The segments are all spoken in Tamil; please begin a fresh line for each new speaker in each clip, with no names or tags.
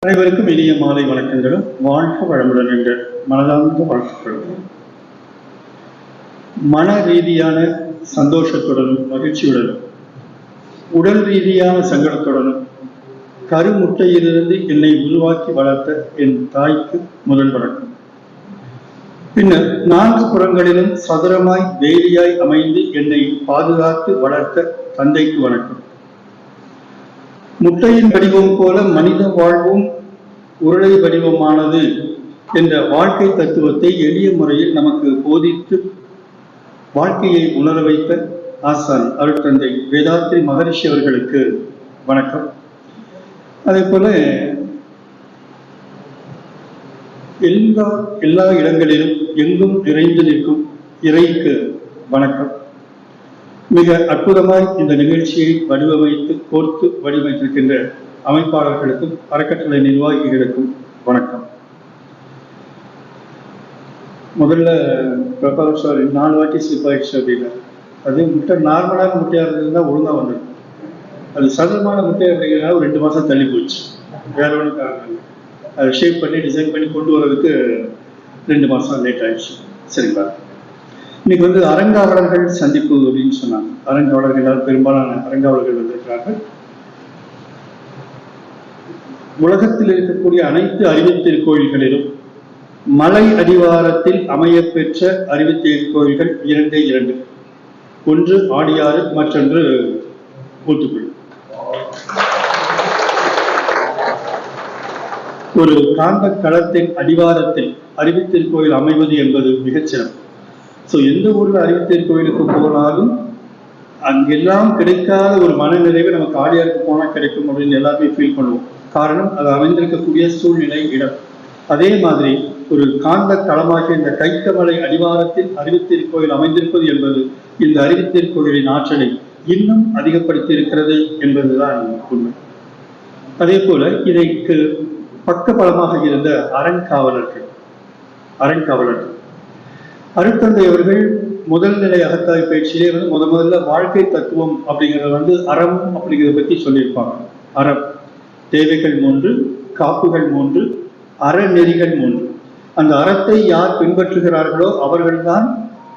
அனைவருக்கும் இனிய மாலை வணக்கங்களும் வாழ்க வளமுடன் என்ற மனதார்ந்த வாழ்த்துக்களும். மன ரீதியான சந்தோஷத்துடனும் மகிழ்ச்சியுடனும் உடல் ரீதியான சங்கடத்துடனும் கருமுட்டையிலிருந்து என்னை உருவாக்கி வளர்த்த என் தாய்க்கு முதல் வணக்கம். பின்னர் 4 புறங்களிலும் சதுரமாய் வேலியாய் அமைந்து என்னை பாதுகாத்து வளர்த்த தந்தைக்கு வணக்கம். முட்டையின் வடிவம் போல மனித வாழ்வும் உருளை வடிவமானது என்ற வாழ்க்கை தத்துவத்தை எளிய முறையில் நமக்கு போதித்து வாழ்க்கையை உணர வைத்த ஆசான் அருட்தந்தை வேதாத்ரி மகரிஷி அவர்களுக்கு வணக்கம். அதே போல எல்லா இடங்களிலும் எங்கும் நிறைந்து நிற்கும் இறைக்கு வணக்கம். மிக அற்புதமாய் இந்த நிகழ்ச்சியை வடிவமைத்து கோர்த்து வடிவமைத்திருக்கின்ற அமைப்பாளர்களுக்கும் அறக்கட்டளை நிர்வாகிகளுக்கும் வணக்கம். முதல்ல பிரபாகர் சார் 4 வாட்டி ஸ்லிப் ஆயிடுச்சு அப்படின்னா அது முட்டை நார்மலான முட்டையாக இருந்ததுன்னா ஒழுங்காக வந்துடும். அது சதுரமான முட்டையாக இருந்ததுனால ஒரு 2 மாதம் தள்ளி போச்சு. வேற ஒன்றும் காரணம் இல்லை. அதை ஷேப் பண்ணி டிசைன் பண்ணி கொண்டு வரதுக்கு 2 மாதம் லேட் ஆயிடுச்சு. சரிங்களா? இன்னைக்கு அறங்காவலர்கள் சந்திப்பு அப்படின்னு சொன்னாங்க. அறங்காவலர்களால் பெரும்பாலான அறங்காவலர்கள் வந்திருக்கிறார்கள். உலகத்தில் இருக்கக்கூடிய அனைத்து அறிவுத்திருக்கோயில்களிலும் மலை அடிவாரத்தில் அமைய பெற்ற அறிவுத்திருக்கோயில்கள் 2. ஒன்று ஆடியாறு, மற்றொன்று ஊத்துக்குழி. ஒரு காந்த களத்தின் அடிவாரத்தில் அறிவுத்திருக்கோயில் அமைவது என்பது மிகச்சிறப்பு. எந்த ஊர்ல அறிவுத்திருக்கோயிலுக்கு போனாலும் அங்கெல்லாம் கிடைக்காத ஒரு மனநிறைவு நமக்கு ஆடியாருக்கு போனால் கிடைக்கும் அப்படின்னு எல்லாருமே ஃபீல் பண்ணுவோம். காரணம், அது அமைந்திருக்கக்கூடிய சூழ்நிலை, இடம். அதே மாதிரி ஒரு காந்த களமாகிய இந்த கைத்தமலை அடிவாரத்தில் அறிவுத்திருக்கோயில் அமைந்திருப்பது என்பது இந்த அறிவுத்திருக்கோயிலின் ஆற்றலை இன்னும் அதிகப்படுத்தி இருக்கிறது என்பதுதான் உண்மை. அதே போல இதற்கு பக்க பலமாக இருந்த அறங்காவலர்கள் அருட்தந்தை அவர்கள் முதல் நிலை அகத்தாய் பயிற்சியிலே முதல்ல வாழ்க்கை தத்துவம் அப்படிங்கிறத அறம் அப்படிங்கிறத பற்றி சொல்லியிருப்பாங்க. அறம், தேவைகள் 3, காப்புகள் 3, அறநெறிகள் 3. அந்த அறத்தை யார் பின்பற்றுகிறார்களோ அவர்கள்தான்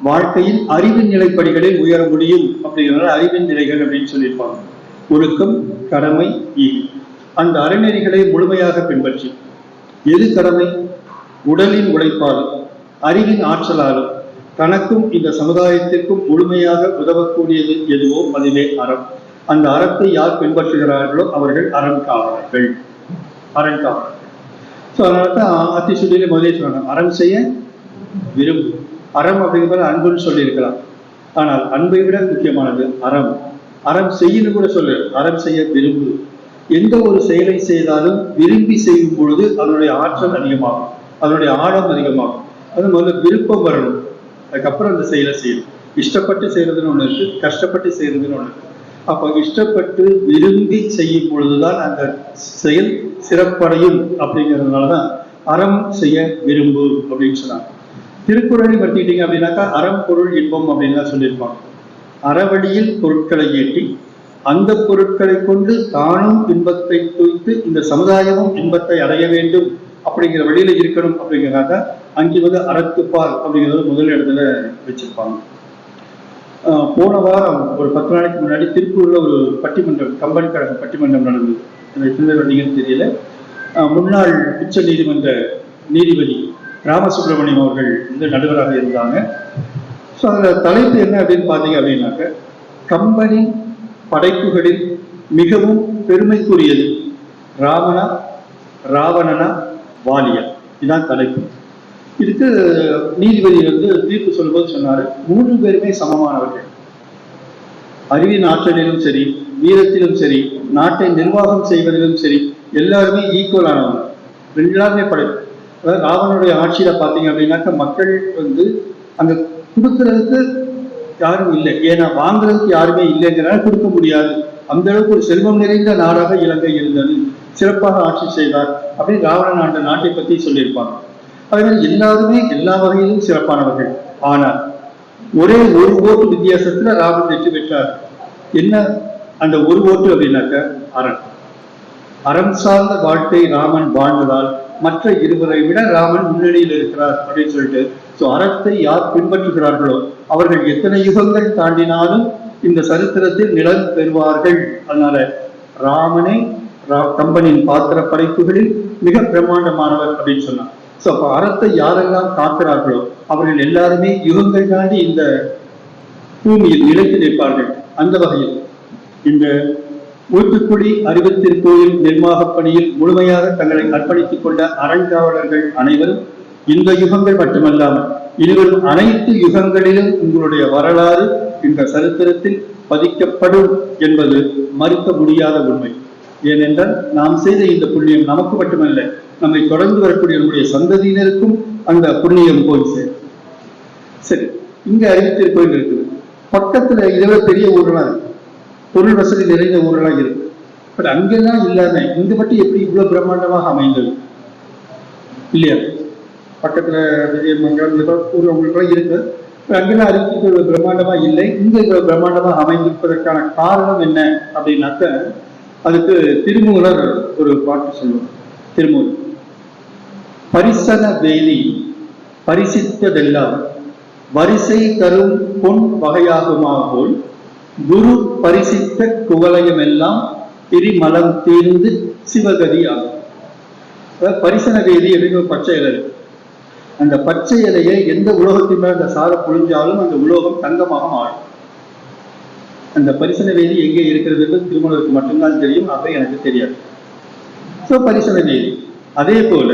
வாழ்க்கையின் அறிவின் நிலைப்படிகளில் உயர முடியும். அப்படிங்கிறத அறிவின் நிலைகள் அப்படின்னு சொல்லியிருப்பாங்க. ஒழுக்கம், கடமை, ஈகை. அந்த அறநெறிகளை முழுமையாக பின்பற்றி, எது கடமை? உடலின் உழைப்பாலும் அறிவின் ஆற்றலாலும் தனக்கும் இந்த சமுதாயத்திற்கும் முழுமையாக உதவக்கூடியது எதுவோ அதுவே அறம். அந்த அறத்தை யார் பின்பற்றுகிறார்களோ அவர்கள் அறங்காவலர்கள். அதனால்தான் அத்திசுதியிலே முதலே சொன்னாங்க, அறம் செய்ய விரும்பு. அறம் அப்படிங்கிற அன்புன்னு சொல்லியிருக்கலாம். ஆனால் அன்பை விட முக்கியமானது அறம். அறம் செய்யணும் கூட சொல்லு, அறம் செய்ய விரும்பு. எந்த ஒரு செயலை செய்தாலும் விரும்பி செய்யும் பொழுது அதனுடைய ஆற்றல் அதிகமாகும், அதனுடைய ஆழம் அதிகமாகும். அது முதல்ல விருப்பம் வரணும், அதுக்கப்புறம் அந்த செயலை செய்யணும். இஷ்டப்பட்டு செய்யறதுன்னு ஒண்ணு இருக்கு, கஷ்டப்பட்டு செய்யறதுன்னு ஒண்ணு இருக்கு. அப்ப இஷ்டப்பட்டு விரும்பி செய்யும் பொழுதுதான் அந்த செயல் சிறப்படையும். அப்படிங்கிறதுனாலதான் அறம் செய்ய விரும்பு அப்படின்னு சொன்னாங்க. திருக்குறளை படுத்திக்கிட்டீங்க அப்படின்னாக்கா அறம் பொருள் இன்பம் அப்படின்னு தான் சொல்லியிருப்பாங்க. அறவழியில் பொருட்களை ஏற்றி அந்த பொருட்களை கொண்டு தானும் இன்பத்தை தூய்த்து இந்த சமுதாயமும் இன்பத்தை அடைய வேண்டும் அப்படிங்கிற வழியில இருக்கணும். அப்படிங்கிறதாக அங்கே அறத்துப்பால் அப்படிங்கிறத முதல் இடத்துல வச்சிருப்பாங்க. போன வாரம் ஒரு 10 நாளைக்கு முன்னாடி திருப்பூர்ல ஒரு பட்டிமன்றம், கம்பன் கழக பட்டிமன்றம் நடந்தது. எனக்கு தெரியல. முன்னாள் உச்ச நீதிமன்ற நீதிபதி ராமசுப்ரமணியம் அவர்கள் நடுவராக இருந்தாங்க. ஸோ அந்த தலைப்பு என்ன அப்படின்னு பார்த்தீங்க அப்படின்னாக்க, கம்பனின் படைப்புகளில் மிகவும் பெருமைக்குரியது ராமனா, ராவணனா, வாலியா. இதுதான் தலைப்பு. இதுக்கு நீதிபதி தீர்ப்பு சொல்லும்போது சொன்னாரு, 3 பேருமே சமமானவர்கள். அறிவின் ஆற்றலிலும் சரி, வீரத்திலும் சரி, நாட்டை நிர்வாகம் செய்வதிலும் சரி, எல்லாருமே ஈக்குவல் ஆனவங்க. எல்லாருமே படைப்பு. அதாவது ராவனுடைய ஆட்சியில பார்த்தீங்க அப்படின்னாக்க மக்கள் அங்க கொடுக்கறதுக்கு யாரும் இல்லை, ஏன்னா வாங்குறதுக்கு யாருமே இல்லைங்கிறனால கொடுக்க முடியாது. அந்த அளவுக்கு ஒரு செல்வம் நிறைந்த நாடாக இலங்கை இருந்தது, சிறப்பாக ஆட்சி செய்தார் அப்படின்னு ராவணன் ஆண்ட நாட்டை பத்தி சொல்லியிருப்பாங்க. அதே மாதிரி எல்லாருமே எல்லா வகையிலும் சிறப்பானவர்கள். ஆனால் ஒரே ஒரு ஓட்டு வித்தியாசத்துல ராவணன் வெற்றி பெற்றார். என்ன அந்த ஒரு ஓட்டு அப்படின்னாக்க அரண். அறம் சார்ந்த வாழ்க்கை ராமன் வாழ்ந்ததால் மற்ற இருவரை விட ராமன் முன்னணியில் இருக்கிறார் அப்படின்னு சொல்லிட்டு, ஸோ அறத்தை யார் பின்பற்றுகிறார்களோ அவர்கள் எத்தனை யுகங்கள் தாண்டினாலும் இந்த சரித்திரத்தில் நிலம் பெறுவார்கள். அதனால ராமனே கம்பனின் பாத்திர படைப்புகளில் மிக பிரம்மாண்டமானவர் அப்படின்னு சொன்னார். ஸோ அப்போ அறத்தை யாரெல்லாம் காக்கிறார்களோ அவர்கள் எல்லாருமே யுகங்கள் தாண்டி இந்த பூமியில் நிலைத்து நிற்பார்கள். அந்த வகையில் இந்த ஊத்துக்குடி அறிவுத்திருக்கோயில் நிர்வாகப் பணியில் முழுமையாக தங்களை அர்ப்பணித்துக் கொண்ட அறங்காவலர்கள் அனைவரும் இந்த யுகங்கள் மட்டுமல்லாமல் இனிவரும் அனைத்து யுகங்களிலும் உங்களுடைய வரலாறு இந்த சரித்திரத்தில் பதிக்கப்படும் என்பது மறுக்க முடியாத உண்மை. ஏனென்றால் நாம் செய்த இந்த புண்ணியம் நமக்கு மட்டுமல்ல, நம்மை தொடர்ந்து வரக்கூடிய நம்முடைய சந்ததியினருக்கும் அந்த புண்ணியம் போய் சேரும். சரி, இங்க அறிவித்திருக்கோயில் இருக்குது, பக்கத்துல இதோட பெரிய ஊரெல்லாம் இருக்கு, பொருள் வசதி நிறைந்த ஊரெல்லாம் இருக்கு. பட் அங்கெல்லாம் இல்லாம இங்க மட்டும் எப்படி இவ்வளவு பிரம்மாண்டமாக அமைந்தது இல்லையா? பக்கத்துல விஜயமங்கலம் ஊர் அவங்களுக்குலாம் இருக்கு, அங்கெல்லாம் அறிவிப்பு இவ்வளவு பிரம்மாண்டமா இல்லை, இங்க இவ்வளவு பிரம்மாண்டமாக அமைந்திருப்பதற்கான காரணம் என்ன அப்படின்னாக்க, அதுக்கு திருமூலர் ஒரு பாட்டு சொல்லுவார். திருமூலர் பரிசன வேலி பரிசித்ததெல்லாம் வரிசை தரும் பொன் வகையாகுமாகோல் குரு பரிசித்த குவலயம் எல்லாம் பிரிமலம் தீர்ந்து சிவகதி ஆகும். பரிசன வேதி அப்படின்னு ஒரு பச்சை இலை, அந்த பச்சை இலையை எந்த உலோகத்தின் மேல் அந்த சாரை பொழிஞ்சாலும் அந்த உலோகம் தங்கமாக மாறும். அந்த பரிசன வேதி எங்கே இருக்கிறது என்று திருமணருக்கு மட்டும்தான் தெரியும், அப்ப எனக்கு தெரியாது. ஸோ பரிசன வேதி. அதே போல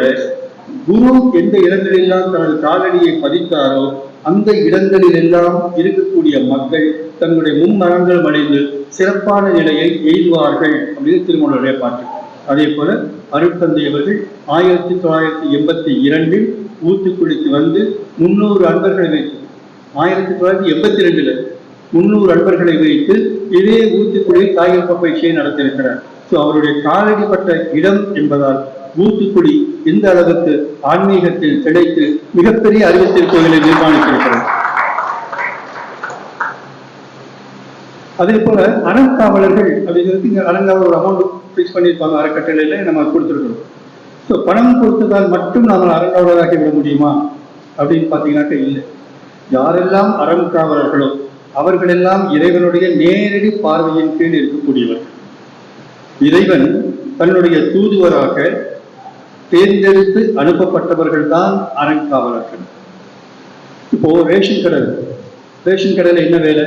குரு எந்த இடங்களெல்லாம் தனது காலடியை பதித்தாரோ அந்த இடங்களில் எல்லாம் இருக்கக்கூடிய மக்கள் தங்களுடைய மும்மரங்கள் அடைந்து சிறப்பான நிலையை எய்துவார்கள் அப்படின்னு திருமணருடைய பாட்டு. அதே போல அருட்தந்தை அவர்கள் 1982 ஊத்துக்குளிக்கு வந்து 300 அன்பர்களை வைத்து, 1982 300 அன்பர்களை வைத்து இதே ஊத்துக்குளியில் தாயல் பயிற்சியை நடத்தியிருக்கிறார். ஸோ அவருடைய காலடிப்பட்ட இடம் என்பதால் ஊத்துக்குடி இந்த அளவுக்கு ஆன்மீகத்தில் கிடைத்து மிகப்பெரிய அறிவியல் கோயிலை நிர்மாணித்திருக்கிறார். அதே போல அறங்காவலர்கள் அப்படிங்கிறது இங்க அறங்காவலர் ஒரு அமௌண்ட் பிக்ஸ் பண்ணியிருப்பாங்க, அறக்கட்டளையில நம்ம கொடுத்துருக்கோம். ஸோ பணம் கொடுத்ததால் மட்டும் நாம் அறங்காவலராகி விட முடியுமா அப்படின்னு பார்த்தீங்கன்னாக்க இல்லை. யாரெல்லாம் அறங்காவலர்களோ அவர்களெல்லாம் இறைவனுடைய நேரடி பார்வையின் கீழ் இருக்கக்கூடியவர். இறைவன் தன்னுடைய தூதுவராக தேர்ந்தெடுத்து அனுப்பப்பட்டவர்கள் தான் அறங்காவலர்கள். இப்போ ரேஷன் கடை, ரேஷன் கடையில் என்ன வேலை?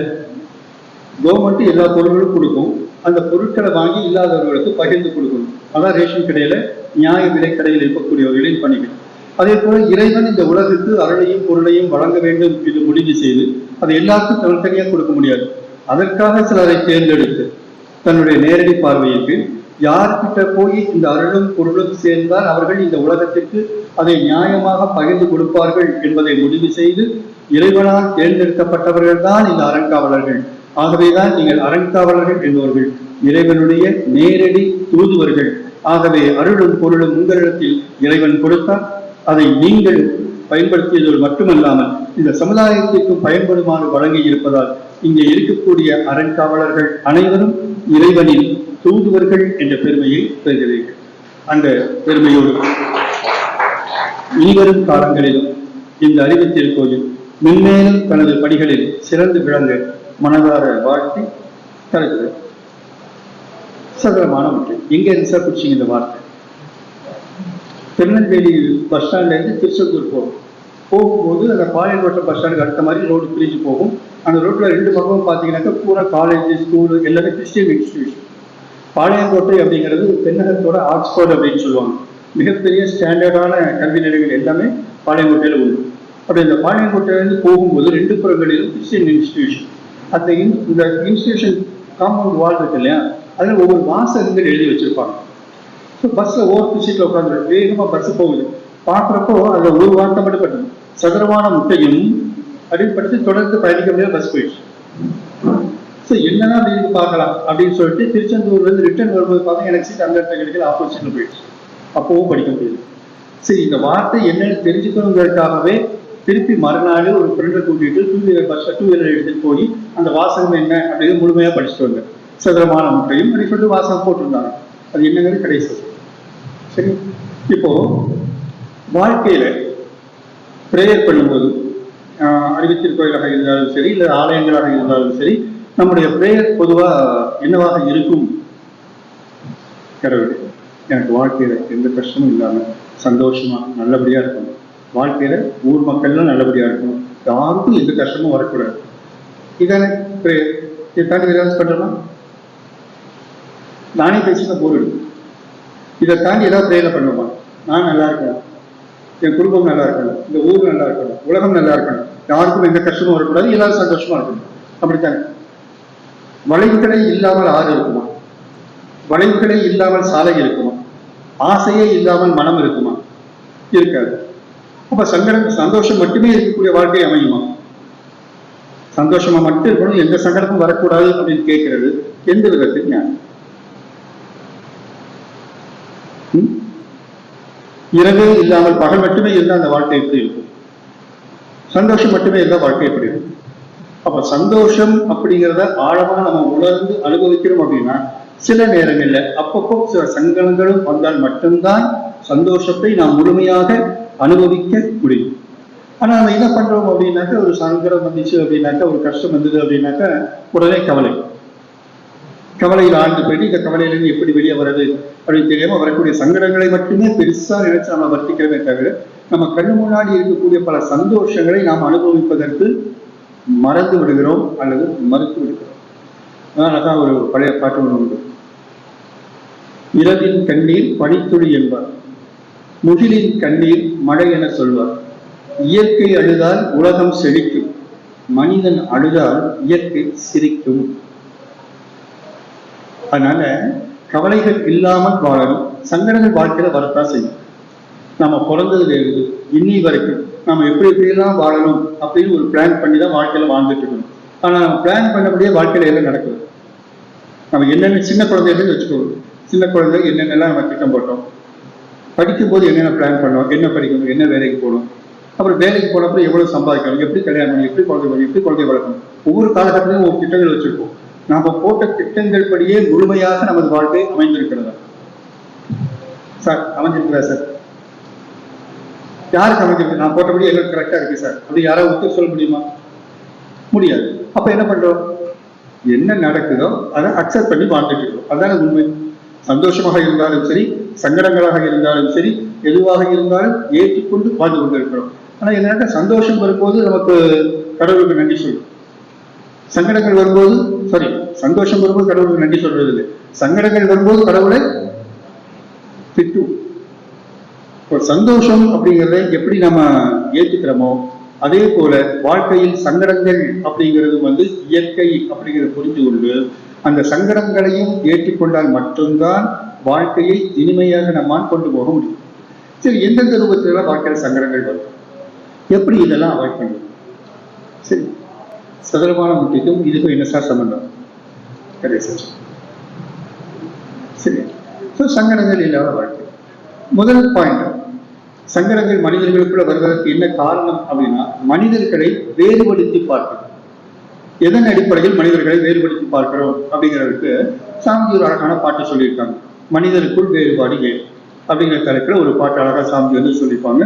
கவர்மெண்ட் எல்லா பொருட்களும் கொடுக்கும், அந்த பொருட்களை வாங்கி இல்லாதவர்களுக்கு பகிர்ந்து கொடுக்கணும். அதான் ரேஷன் கடையில நியாய விலை கடையில் இருக்கக்கூடியவர்களின் பணிகள். அதே போல இறைவன் இந்த உலகுக்கு அருளையும் பொருளையும் வழங்க வேண்டும் என்று முடிவு செய்து அதை எல்லாருக்கும் தனித்தனியாக கொடுக்க முடியாது. அதற்காக சிலரை தேர்ந்தெடுத்து தன்னுடைய நேரடி பார்வைக்கு யார்கிட்ட போய் இந்த அருளும் பொருளும் சேர்ந்தால் அவர்கள் இந்த உலகத்திற்கு அதை நியாயமாக பகிர்ந்து கொடுப்பார்கள் என்பதை முடிவு செய்து இறைவனால் தேர்ந்தெடுக்கப்பட்டவர்கள் தான் இந்த அறங்காவலர்கள். ஆகவேதான் நீங்கள் அறங்காவலர்கள் என்பவர்கள் இறைவனுடைய நேரடி தூதுவர்கள். ஆகவே அருளும் பொருளும் உங்களிடத்தில் இறைவன் கொடுத்தால் அதை நீங்கள் பயன்படுத்தியதோடு மட்டுமல்லாமல் இந்த சமுதாயத்திற்கும் பயன்படுமாறு வழங்கி இருப்பதால் இங்கே இருக்கக்கூடிய அறங்காவலர்கள் அனைவரும் இறைவனின் தூதுவர்கள் என்ற பெருமையை பெறுகிறீர்கள். அந்த பெருமையோடு இனிவரும் காலங்களிலும் இந்த அறிவியல் கோயில் மென்மேலும் தனது பணிகளில் சிறந்து விளங்க மனதார வாழ்த்தி தருகிறது. சகலமான ஒன்று. எங்க இருந்து பிடிச்சிங்க இந்த வார்த்தை? திருநெல்வேலி பஸ் ஸ்டாண்ட்ல இருந்து திருச்செந்தூர் போகும்போது அந்த பாளையங்கோட்டை பஸ் ஸ்டாண்டுக்கு அடுத்த மாதிரி ரோடு பிரிஞ்சு போகும். அந்த ரோட்ல 2 பக்கமும் பார்த்தீங்கன்னாக்கா பூரா காலேஜ், ஸ்கூலு எல்லாமே கிறிஸ்டியன் இன்ஸ்டிடியூஷன். பாளையங்கோட்டை அப்படிங்கிறது தென்னகத்தோட ஆக்ஸ்போர்ட் அப்படின்னு சொல்லுவாங்க. மிகப்பெரிய ஸ்டாண்டர்டான கல்வி நிலையங்கள் எல்லாமே பாளையங்கோட்டையில் உண்டு. அப்படி இந்த பாளையங்கோட்டையிலிருந்து போகும்போது 2 புறங்களிலும் கிறிஸ்டியன் இன்ஸ்டிடியூஷன். அந்த இந்த இன்ஸ்டிடியூஷன் காம்பவுண்ட் வால் இருக்கு இல்லையா, அதில் ஒவ்வொரு வாசகங்கள் எழுதி வச்சிருப்பாங்க. ஸோ பஸ்ஸில் ஓரத்து சீட்டில் உட்காந்து வேகமாக பஸ்ஸு போகுது. பார்க்குறப்போ அதில் ஒரு வார்த்தை மட்டும் பட்டது, சதுரமான முட்டையும் அப்படின்னு படித்து தொடர்ந்து பயணிக்க முடியாது, பஸ் போயிடுச்சு. ஸோ என்னன்னா அப்படின்னு பார்க்கலாம் அப்படின்னு சொல்லிட்டு திருச்செந்தூர்லேருந்து ரிட்டர்ன் வரும்போது பார்த்தா எனக்கு சீட் அந்த இடத்துல கிடைக்கல, ஆப்போசிட்டில் போயிடுச்சு. அப்போவும் படிக்க முடியாது. சரி, இந்த வார்த்தை என்னன்னு தெரிஞ்சுக்கணுங்கிறதுக்காகவே திருப்பி மறுநாள் ஒரு ஃப்ரெண்டை கூட்டிட்டு 2 வீலர் எடுத்துட்டு போய் அந்த வாசகம் என்ன அப்படின்னு முழுமையாக படிச்சுட்டு வந்தேன். சதுரமான முட்டையும் அப்படி சொல்லிட்டு வாசகம் போட்டிருந்தாங்க. அது என்னங்கிறது கடைசி. சரி, இப்போ வாழ்க்கையில பிரேயர் பண்ணும்போது அறிவித்திருக்கோயிலாக இருந்தாலும் சரி, இல்லை ஆலயங்களாக இருந்தாலும் சரி, நம்முடைய பிரேயர் பொதுவா என்னவாக இருக்கும்? கடவுள் எனக்கு வாழ்க்கையில எந்த கஷ்டமும் இல்லாம சந்தோஷமா நல்லபடியா இருக்கணும், வாழ்க்கையில ஊர் மக்கள்லாம் நல்லபடியா இருக்கணும், யாருக்கும் எந்த கஷ்டமும் வரக்கூடாது. இதானே பிரேயர். இதை தாண்டி ஏதாவது பண்றோமா? நானே பேசினா போரிடும். இதை தாண்டி ஏதாவது பிரேயர் பண்ணுவோமா? நான் நல்லா இருக்கணும், என் குடும்பம் நல்லா இருக்கணும், இந்த ஊர் நல்லா இருக்கணும், உலகம் நல்லா இருக்கணும், யாருக்கும் எந்த கஷ்டமும் வரக்கூடாது, எல்லாரும் சந்தோஷமா இருக்கணும். அப்படித்தானே? வளைவுகளே இல்லாமல் ஆறு இருக்குமா? வளைவுகளே இல்லாமல் சாலை இருக்குமா? ஆசையே இல்லாமல் மனம் இருக்குமா? இருக்காது. அப்ப சந்தோஷம் மட்டுமே இருக்கக்கூடிய வாழ்க்கை அமையுமா? சந்தோஷமா மட்டும் இருக்கணும், எந்த சங்கடமும் வரக்கூடாது அப்படின்னு கேட்கிறது எந்த விதத்தில் ஞானம்? இரவே இல்லாமல் பகல் மட்டுமே இருந்தால் அந்த வாழ்க்கை எப்படி இருக்கும்? சந்தோஷம் மட்டுமே இருந்தால் வாழ்க்கை எப்படி இருக்கும்? அப்ப சந்தோஷம் அப்படிங்கிறத ஆழமா நம்ம உணர்ந்து அனுபவிக்கிறோம் அப்படின்னா, சில நேரங்கள்ல அப்பப்போ சில சங்கடங்களும் வந்தால் மட்டும்தான் சந்தோஷத்தை நாம் முழுமையாக அனுபவிக்க முடியும். ஆனா நம்ம என்ன பண்றோம் அப்படின்னாக்கா, ஒரு சங்கடம் வந்துச்சு அப்படின்னாக்கா, ஒரு கஷ்டம் வந்தது அப்படின்னாக்கா உடனே கவலையில் ஆழ்ந்து போயிட்டு இந்த கவலையிலிருந்து எப்படி வெளியே வர்றது அப்படின்னு தெரியாம வரக்கூடிய சங்கடங்களை மட்டுமே பெருசா நினைச்சு நம்ம வர்த்திக்கிறோமே தவிர, நம்ம கண்ணு முன்னாடி இருக்கக்கூடிய பல சந்தோஷங்களை நாம் அனுபவிப்பதற்கு மறந்து விடுகிறோம் அல்லது மறுத்து விடுகிறோம். அதனாலதான் ஒரு பழைய பாட்டு ஒன்று உண்டு. இரவின் கண்ணீர் பனித்துளி என்பார், முகிலின் கண்ணீர் மழை என சொல்வார். இயற்கை அழுதால் உலகம் செழிக்கும், மனிதன் அழுதால் இயற்கை சிரிக்கும். அதனால கவலைகள் இல்லாமல் வாழணும். சங்கடங்கள் வாழ்க்கையில வரத்தான் செய்யும். நம்ம பிறந்ததுல இருந்து இன்னி வரைக்கும் நம்ம எப்படி எப்படியெல்லாம் வாழணும் அப்படின்னு ஒரு பிளான் பண்ணி தான் வாழ்க்கையில வாழ்ந்துட்டு இருக்கணும். ஆனா நம்ம பிளான் பண்ணபடியே வாழ்க்கையில எல்லாம் நடக்குது. நம்ம என்னென்ன சின்ன குழந்தைகள் வச்சுக்கோங்க, சின்ன குழந்தை என்னென்னலாம் நம்ம திட்டம் போட்டோம், படிக்கும் போது என்னென்ன பிளான் பண்ணோம், என்ன படிக்கணும், என்ன வேலைக்கு போகணும், அப்புறம் வேலைக்கு போனப்போ எவ்வளவு சம்பாதிக்கணும், எப்படி கல்யாணம் பண்ணணும், எப்படி குழந்தை வளர்க்கணும், ஒவ்வொரு காலகட்டத்திலும் ஒரு திட்டங்கள் வச்சிருக்கோம். நாம போட்ட திட்டங்கள் படியே முழுமையாக நமது வாழ்க்கை அமைந்திருக்கிறதா? Sir அமைஞ்சிருக்கிறா sir? யாருக்கு அமைஞ்சிருக்கு? நான் போட்டபடி எல்லாம் கரெக்டா இருக்கு சார் அப்படி யாராவது ஒத்து சொல்ல முடியுமா? முடியாது. அப்ப என்ன பண்றோம்? என்ன நடக்குதோ அதை அக்செப்ட் பண்ணி வாழ்ந்துட்டு இருக்கோம். அதான உண்மை. சந்தோஷமாக இருந்தாலும் சரி, சங்கடங்களாக இருந்தாலும் சரி, எதுவாக இருந்தாலும் ஏற்றுக்கொண்டு வாழ்ந்து கொண்டிருக்கிறோம். ஆனா என்ன, சந்தோஷம் வரும்போது நமக்கு கடவுளுக்கு நன்றி சொல்லும், சங்கடங்கள் வரும்போது சந்தோஷம் வரும்போது கடவுளுக்கு நன்றி சொல்றது இல்லை, சங்கடங்கள் வரும்போது கடவுளை திட்டும். சந்தோஷம் அப்படிங்கிறத எப்படி நம்ம ஏற்றுக்கிறோமோ அதே போல வாழ்க்கையில் சங்கடங்கள் அப்படிங்கிறது இயற்கை அப்படிங்கிறத புரிந்து கொண்டு அந்த சங்கடங்களையும் ஏற்றுக்கொண்டால் மட்டும்தான் வாழ்க்கையை இனிமையாக நம்மால் கொண்டு போக முடியும். சரி, எந்தெந்த ரூபத்திலாம் வாழ்க்கையில் சங்கடங்கள் வரும், எப்படி இதெல்லாம் அவாய்ட் பண்ணும்? சரி, சதுரமான முக்கியத்துவம் இதுக்கும் என்ன சார் சம்பந்தம்? சரி, சங்கடங்கள் இல்லாத வாழ்க்கை. முதல் பாயிண்ட், சங்கடங்கள் மனிதர்களுக்குள்ள வருவதற்கு என்ன காரணம் அப்படின்னா, மனிதர்களை வேறுபடுத்தி பார்க்கிறோம். எதன் அடிப்படையில் மனிதர்களை வேறுபடுத்தி பார்க்கிறோம் அப்படிங்கிறதுக்கு சாமி ஒரு அழகான பாட்டு சொல்லியிருக்காங்க. மனிதருக்குள் வேறுபாடு வேறு அப்படிங்கிற தலைப்பில் ஒரு பாட்டு அழகா சாமி சொல்லியிருப்பாங்க.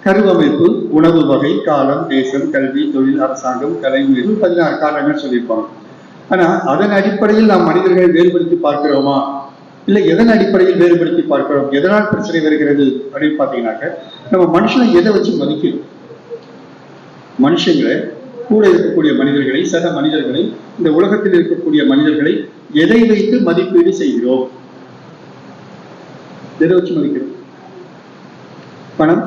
கருவமைப்பு, உணவு வகை, காலம், தேசம், கல்வி, தொழில், அரசாங்கம், கலை, 16 காரணங்கள் சொல்லியிருப்பாங்க. ஆனா அதன் அடிப்படையில் நாம் மனிதர்களை வேறுபடுத்தி பார்க்கிறோமா, இல்லை எதன் அடிப்படையில் வேறுபடுத்தி பார்க்கிறோம், எதனால் பிரச்சனை வருகிறது அப்படின்னு பார்த்தீங்கன்னாக்க, நம்ம மனுஷனை எதை வச்சு மதிக்கிறோம்? மனுஷங்களை, கூட இருக்கக்கூடிய மனிதர்களை, சக மனிதர்களை, இந்த உலகத்தில் இருக்கக்கூடிய மனிதர்களை எதை வைத்து மதிப்பீடு செய்கிறோம்? எதை வச்சு மதிக்கிறோம்? பணம்,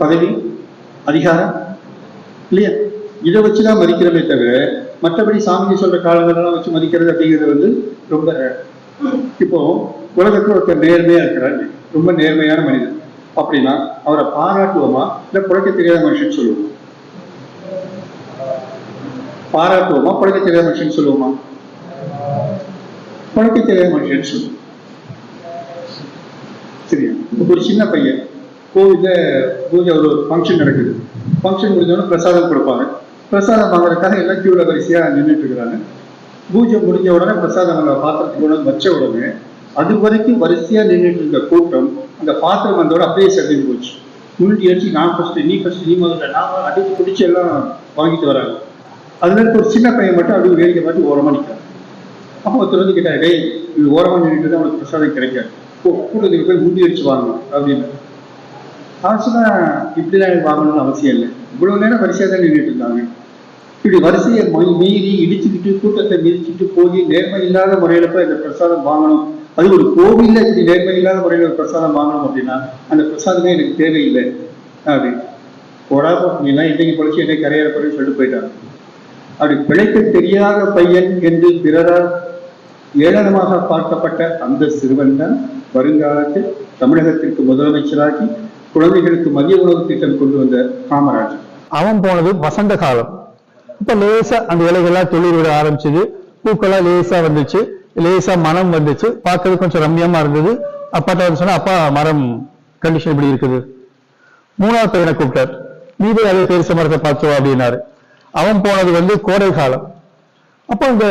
பதவி, அதிகாரம் இல்லையா? இதை வச்சுதான் மதிக்கிறோமே தவிர மற்றபடி சாமி சொல்ற காலங்களெல்லாம் வச்சு மதிக்கிறது அப்படிங்கிறது ரொம்ப. இப்போ உலகத்துல ஒருத்தர் நேர்மையா இருக்கிறார், ரொம்ப நேர்மையான மனிதன் அப்படின்னா அவரை பாராட்டுவோமா இல்ல புழைக்க தெரியாத மனுஷன் சொல்லுவோமா? பாராட்டுவோமா புழைக்க தெரியாத மனுஷன் சொல்லுவோமா? புழைக்க தெரியாத மனுஷன் சொல்லுவோம். சரியா? ஒரு சின்ன பையன் கோவில்ல பூஜை, ஒரு ஃபங்க்ஷன் நடக்குது, ஃபங்க்ஷன் முடிஞ்சோடனே பிரசாதம் கொடுப்பாங்க. பிரசாதம் வாங்குறதுக்காக எல்லாம் கியூல வரிசையா நின்றுட்டு இருக்கிறாங்க. பூஜை முடிஞ்ச உடனே பிரசாதம் பாத்திரத்துக்கு உடனே வச்ச உடனே அது வரைக்கும் வரிசையா நின்றுட்டு இருந்த கூட்டம் அந்த பாத்திரம் வந்தோட அப்படியே செதறி போச்சு. முன்னாடி அடிச்சு நான் ஃபர்ஸ்ட், நீ ஃபர்ஸ்ட், நீ முதல்ல, நான் அடிச்சு பிடிச்சி எல்லாம் வாங்கிட்டு வராங்க. அதுல ஒரு சின்ன பையன் மட்டும் அப்படி வேடிக்கை பார்த்து ஓரமா நிற்கிறான். அப்போ ஒருத்தர் வந்து கேட்டாரு, டேய் இது ஓரமா நின்றுட்டு தான் அவனுக்கு பிரசாதம் கிடைக்காது, கூட்டத்துக்கு போய் முந்தி அடிச்சு வாங்கணும் அப்படின்னு. ஆச்சுன்னா இப்படிதான் வாங்கணும்னு அவசியம் இல்லை, இவ்வளவு நேரம் வரிசையா தான் நின்றுட்டு இருந்தாங்க. இப்படி வரிசையை மீறி இடிச்சுக்கிட்டு கூட்டத்தை மிதிச்சுட்டு போய் நேர்மை இல்லாத முறையில போய் அந்த பிரசாதம் வாங்கணும், அது ஒரு கோவில்ல இப்படி நேர்மை இல்லாத முறையில ஒரு பிரசாதம் வாங்கணும் அப்படின்னா அந்த பிரசாதமே எனக்கு தேவையில்லை அப்படின்னு போடா நீலாம் இன்னைக்கு பொழிச்சு என்னை கரையேற போறேன்னு சொல்லிட்டு போயிட்டாங்க. அப்படி பிழைக்க தெரியாத பையன் என்று பிறரால் ஏளனமாக பார்க்கப்பட்ட அந்த சிறுவன் தான் வருங்காலத்தில் தமிழகத்திற்கு முதலமைச்சராகி குழந்தைகளுக்கு மதிய உணவு திட்டம் கொண்டு வந்த காமராஜர்.
அவன் போனது வசந்த காலம். இப்ப லேசா அந்த இலைகள்லாம் துளிர் விட ஆரம்பிச்சது, பூக்கெல்லாம் லேசா வந்துச்சு, லேசா மனம் வந்துச்சு, பார்க்கறது கொஞ்சம் ரம்யமா இருந்தது. அப்பாட்ட வந்து சொன்னா, அப்பா மரம் கண்டிஷன் இப்படி இருக்குது. மூணாவது பையனை கூப்பிட்டார், நீ போய் அதே பெருச மரத்தை பார்த்தோம் அப்படின்னாரு. அவன் போனது வந்து கோடை காலம். அப்போ அந்த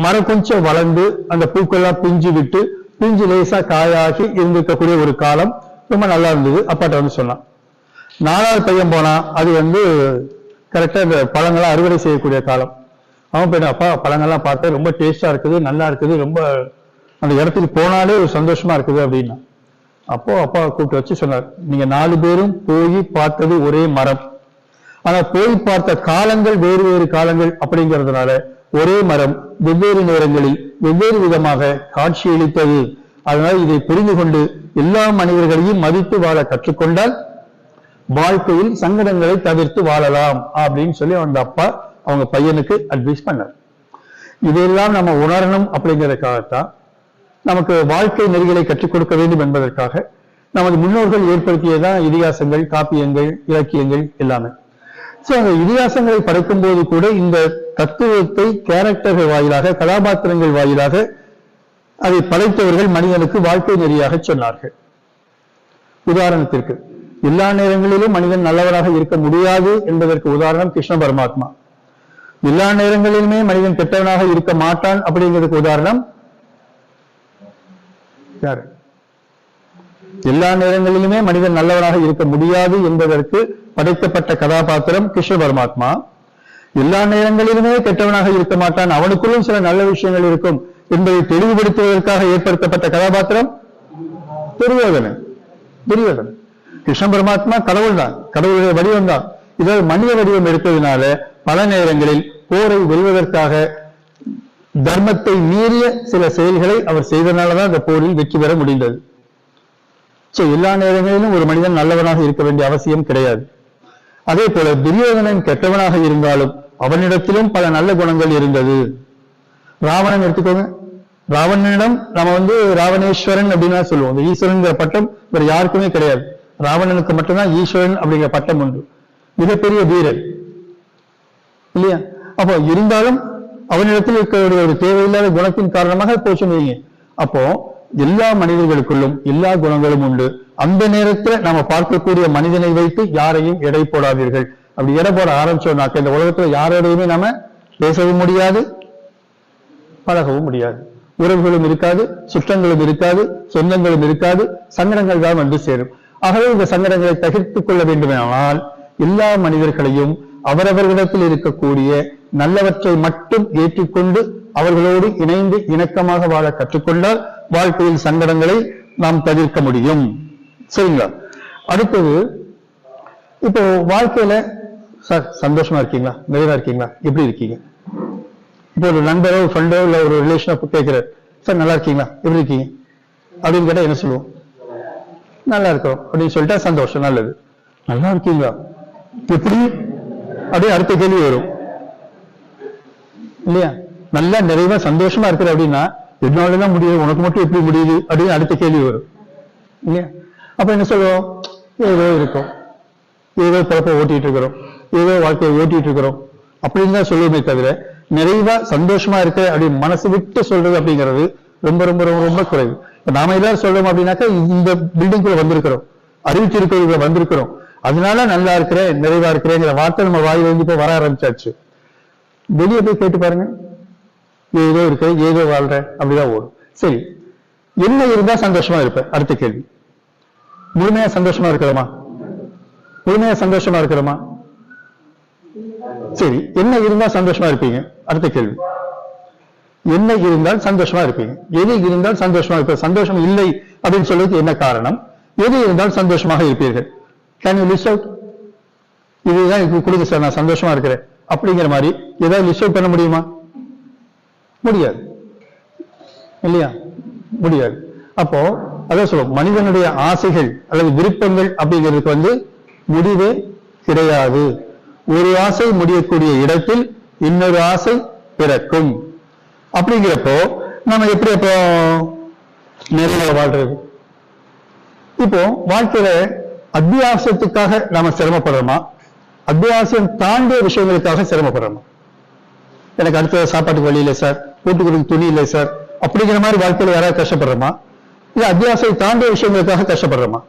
மரம் கொஞ்சம் வளர்ந்து அந்த பூக்கெல்லாம் பிஞ்சு விட்டு பிஞ்சு லேசா காயாகி இருந்திருக்கக்கூடிய ஒரு காலம் ரொம்ப நல்லா இருந்தது. அப்பாட்ட வந்து சொன்னான். நாலாவது பையன் போனா, அது வந்து கரெக்டா இந்த பழங்கள்லாம் அறுவடை செய்யக்கூடிய காலம். அவன் போயிட்டு, அப்பா பழங்கள்லாம் பார்த்தா ரொம்ப டேஸ்டா இருக்குது, நல்லா இருக்குது, ரொம்ப அந்த இடத்துக்கு போனாலே ஒரு சந்தோஷமா இருக்குது அப்படின்னா. அப்போ அப்பா கூப்பிட்டு வச்சு சொன்னார், நீங்க 4 பேரும் போய் பார்த்தது ஒரே மரம், ஆனா போய் பார்த்த காலங்கள் வேறு வேறு காலங்கள் அப்படிங்கிறதுனால ஒரே மரம் வெவ்வேறு நேரங்களில் வெவ்வேறு விதமாக காட்சியளித்தது. அதனால இதை புரிந்து கொண்டு எல்லா மனிதர்களையும் மதித்து வாழ கற்றுக்கொண்டால் வாழ்க்கையில் சங்கடங்களை தவிர்த்து வாழலாம் அப்படின்னு சொல்லி அந்த அப்பா அவங்க பையனுக்கு அட்வைஸ் பண்ணார். இதையெல்லாம் நம்ம உணரணும் அப்படிங்கிறதுக்காகத்தான் நமக்கு வாழ்க்கை நெறிகளை கற்றுக் கொடுக்க வேண்டும் என்பதற்காக நமது முன்னோர்கள் ஏற்படுத்தியதான் இதிகாசங்கள், காப்பியங்கள், இலக்கியங்கள் எல்லாமே. சோ அந்த இதிகாசங்களை படைக்கும் போது கூட இந்த தத்துவத்தை கேரக்டர்கள் வாயிலாக, கதாபாத்திரங்கள் வாயிலாக அதை படைத்தவர்கள் மனிதனுக்கு வாழ்க்கை நெறியாக சொன்னார்கள். உதாரணத்திற்கு, எல்லா நேரங்களிலும் மனிதன் நல்லவராக இருக்க முடியாது என்பதற்கு உதாரணம் கிருஷ்ண பரமாத்மா. எல்லா நேரங்களிலுமே மனிதன் கெட்டவனாக இருக்க மாட்டான் அப்படிங்கிறதுக்கு உதாரணம் யாரு? எல்லா நேரங்களிலுமே மனிதன் நல்லவராக இருக்க முடியாது என்பதற்கு படைக்கப்பட்ட கதாபாத்திரம் கிருஷ்ண பரமாத்மா. எல்லா நேரங்களிலுமே கெட்டவனாக இருக்க மாட்டான், அவனுக்குள்ளும் சில நல்ல விஷயங்கள் இருக்கும் என்பதை தெளிவுபடுத்துவதற்காக ஏற்படுத்தப்பட்ட கதாபாத்திரம் துரியோதனன். துரியோதனன் கிருஷ்ண பரமாத்மா கடவுள் தான், கடவுளுடைய வடிவம் தான். இதாவது மனித வடிவம் எடுத்ததுனால பல நேரங்களில் போரை வெல்வதற்காக தர்மத்தை மீறிய சில செயல்களை அவர் செய்தனாலதான் அந்த போரில் வெற்றி பெற முடிந்தது. சோ எல்லா நேரங்களிலும் ஒரு மனிதன் நல்லவனாக இருக்க வேண்டிய அவசியம் கிடையாது. அதே போல துரியோதனன் கெட்டவனாக இருந்தாலும் அவனிடத்திலும் பல நல்ல குணங்கள் இருந்தது. ராவணன் எடுத்துக்கோங்க, ராவணனிடம் நம்ம வந்து ராவணேஸ்வரன் அப்படின்னு சொல்லுவோம். இந்த ஈஸ்வரன் பட்டம் வேற யாருக்குமே கிடையாது, ராவணனுக்கு மட்டும்தான் ஈஸ்வரன் அப்படிங்கிற பட்டம் உண்டு. மிகப்பெரிய வீரன் இல்லையா? அப்போ இருந்தாலும் அவனிடத்தில் இருக்கக்கூடிய ஒரு தேவையில்லாத குணத்தின் காரணமாக போச்சுங்க. அப்போ எல்லா மனிதர்களுக்குள்ளும் எல்லா குணங்களும் உண்டு. அந்த நேரத்தில் நாம பார்க்கக்கூடிய மனிதனை வைத்து யாரையும் எடை போடாதீர்கள். அப்படி எடை போட ஆரம்பிச்சோம்னாக்க இந்த உலகத்துல யாரோடையுமே நாம பேசவும் முடியாது, பழகவும் முடியாது. உறவுகளும் இருக்காது, சுற்றங்களும் இருக்காது, சொந்தங்களும் இருக்காது, சங்கடங்கள் தான் வந்து சேரும். ஆகவே இந்த சங்கடங்களை தவிர்த்துக் கொள்ள வேண்டுமானால் எல்லா மனிதர்களையும் அவரவர்களிடத்தில் இருக்கக்கூடிய நல்லவற்றை மட்டும் ஏற்றுக்கொண்டு அவர்களோடு இணைந்து இணக்கமாக வாழ கற்றுக்கொண்டால் வாழ்க்கையில் சங்கடங்களை நாம் தவிர்க்க முடியும். சரிங்களா? அடுத்தது, இப்போ வாழ்க்கையில சார் சந்தோஷமா இருக்கீங்களா, நிறைவா இருக்கீங்களா, எப்படி இருக்கீங்க? இப்போ ஒரு நண்பரோ ஃப்ரெண்டோ இல்ல ஒரு ரிலேஷனோ கேட்கிறார், சார் நல்லா இருக்கீங்களா, எப்படி இருக்கீங்க அப்படின்னு கேட்டா என்ன சொல்லுவோம்? நல்லா இருக்கிறோம் அப்படின்னு சொல்லிட்டா சந்தோஷம், நல்லது. நல்லா இருக்கீங்களா எப்படி அப்படியே அடுத்த கேள்வி வரும் இல்லையா? நல்லா நிறைவா சந்தோஷமா இருக்கிற அப்படின்னா என்னாலதான் முடியுது, உனக்கு மட்டும் எப்படி முடியுது அப்படின்னு அடுத்த கேள்வி வரும் இல்லையா? அப்ப என்ன சொல்லுவோம்? ஏதோ இருக்கும், ஏதோ பிறப்ப ஓட்டிட்டு இருக்கிறோம், ஏதோ வாழ்க்கையை ஓட்டிட்டு இருக்கிறோம் அப்படின்னு தான் சொல்லுவோமே தவிர நிறைவா சந்தோஷமா இருக்க அப்படி மனசு விட்டு சொல்றது அப்படிங்கிறது ரொம்ப ரொம்ப ரொம்ப ரொம்ப குறைவு. இப்ப நாம எல்லாரும் சொல்றோம் அப்படின்னாக்கா இந்த பில்டிங்குள்ள வந்திருக்கிறோம், அறிவிச்சிருக்கிறதுல வந்திருக்கிறோம், அதனால நல்லா இருக்கிறேன் நிறைவா இருக்கிறேங்கிற வார்த்தை நம்ம வாயில இருந்து போய் வர ஆரம்பிச்சாச்சு. வெளியே போய் கேட்டு பாருங்க, ஏதோ இருக்க ஏதோ வாழ்ற அப்படிதான் ஓடும். சரி, என்ன இருந்தா சந்தோஷமா இருப்பேன்? அடுத்த கேள்வி. முழுமையா சந்தோஷமா இருக்கிறோமா? முழுமையா சந்தோஷமா இருக்கிறோமா? சரி, என்ன இருந்தா சந்தோஷமா இருப்பீங்க? அடுத்த கேள்வி. என்ன இருந்தால் சந்தோஷமா இருப்பீங்க? எது இருந்தால் சந்தோஷமா இருப்பீங்க? சந்தோஷம் இல்லை அப்படின்னு சொல்றதுக்கு என்ன காரணம்? எது இருந்தால் சந்தோஷமாக இருப்பீர்கள்? Can you list out? இதுதான் எனக்கு கொடுங்க சார், நான் சந்தோஷமா இருக்கிறேன் அப்படிங்கிற மாதிரி ஏதாவது லிஸ்ட் அவுட் பண்ண முடியுமா? முடியாது இல்லையா? முடியாது. அப்போ அதான் சொல்லுவோம், மனிதனுடைய ஆசைகள் அல்லது விருப்பங்கள் அப்படிங்கிறதுக்கு முடிவே கிடையாது. ஒரு ஆசை முடியக்கூடிய இடத்தில் இன்னொரு ஆசை பிறக்கும். அப்படிங்கிறப்போ நம்ம எப்படி அப்போ நிறைய வாழ்றது? இப்போ வாழ்க்கையில அத்தியாவசியத்துக்காக நாம சிரமப்படுறோமா, அத்தியாவசியம் தாண்டிய விஷயங்களுக்காக சிரமப்படுறோமா? எனக்கு அடுத்த சாப்பாட்டுக்கு வழி இல்லை சார், வீட்டுக்கு துணி இல்லை சார் அப்படிங்கிற மாதிரி வாழ்க்கையில யாராவது கஷ்டப்படுறோமா, இல்ல அத்தியாவசியம் தாண்டிய விஷயங்களுக்காக கஷ்டப்படுறோமா?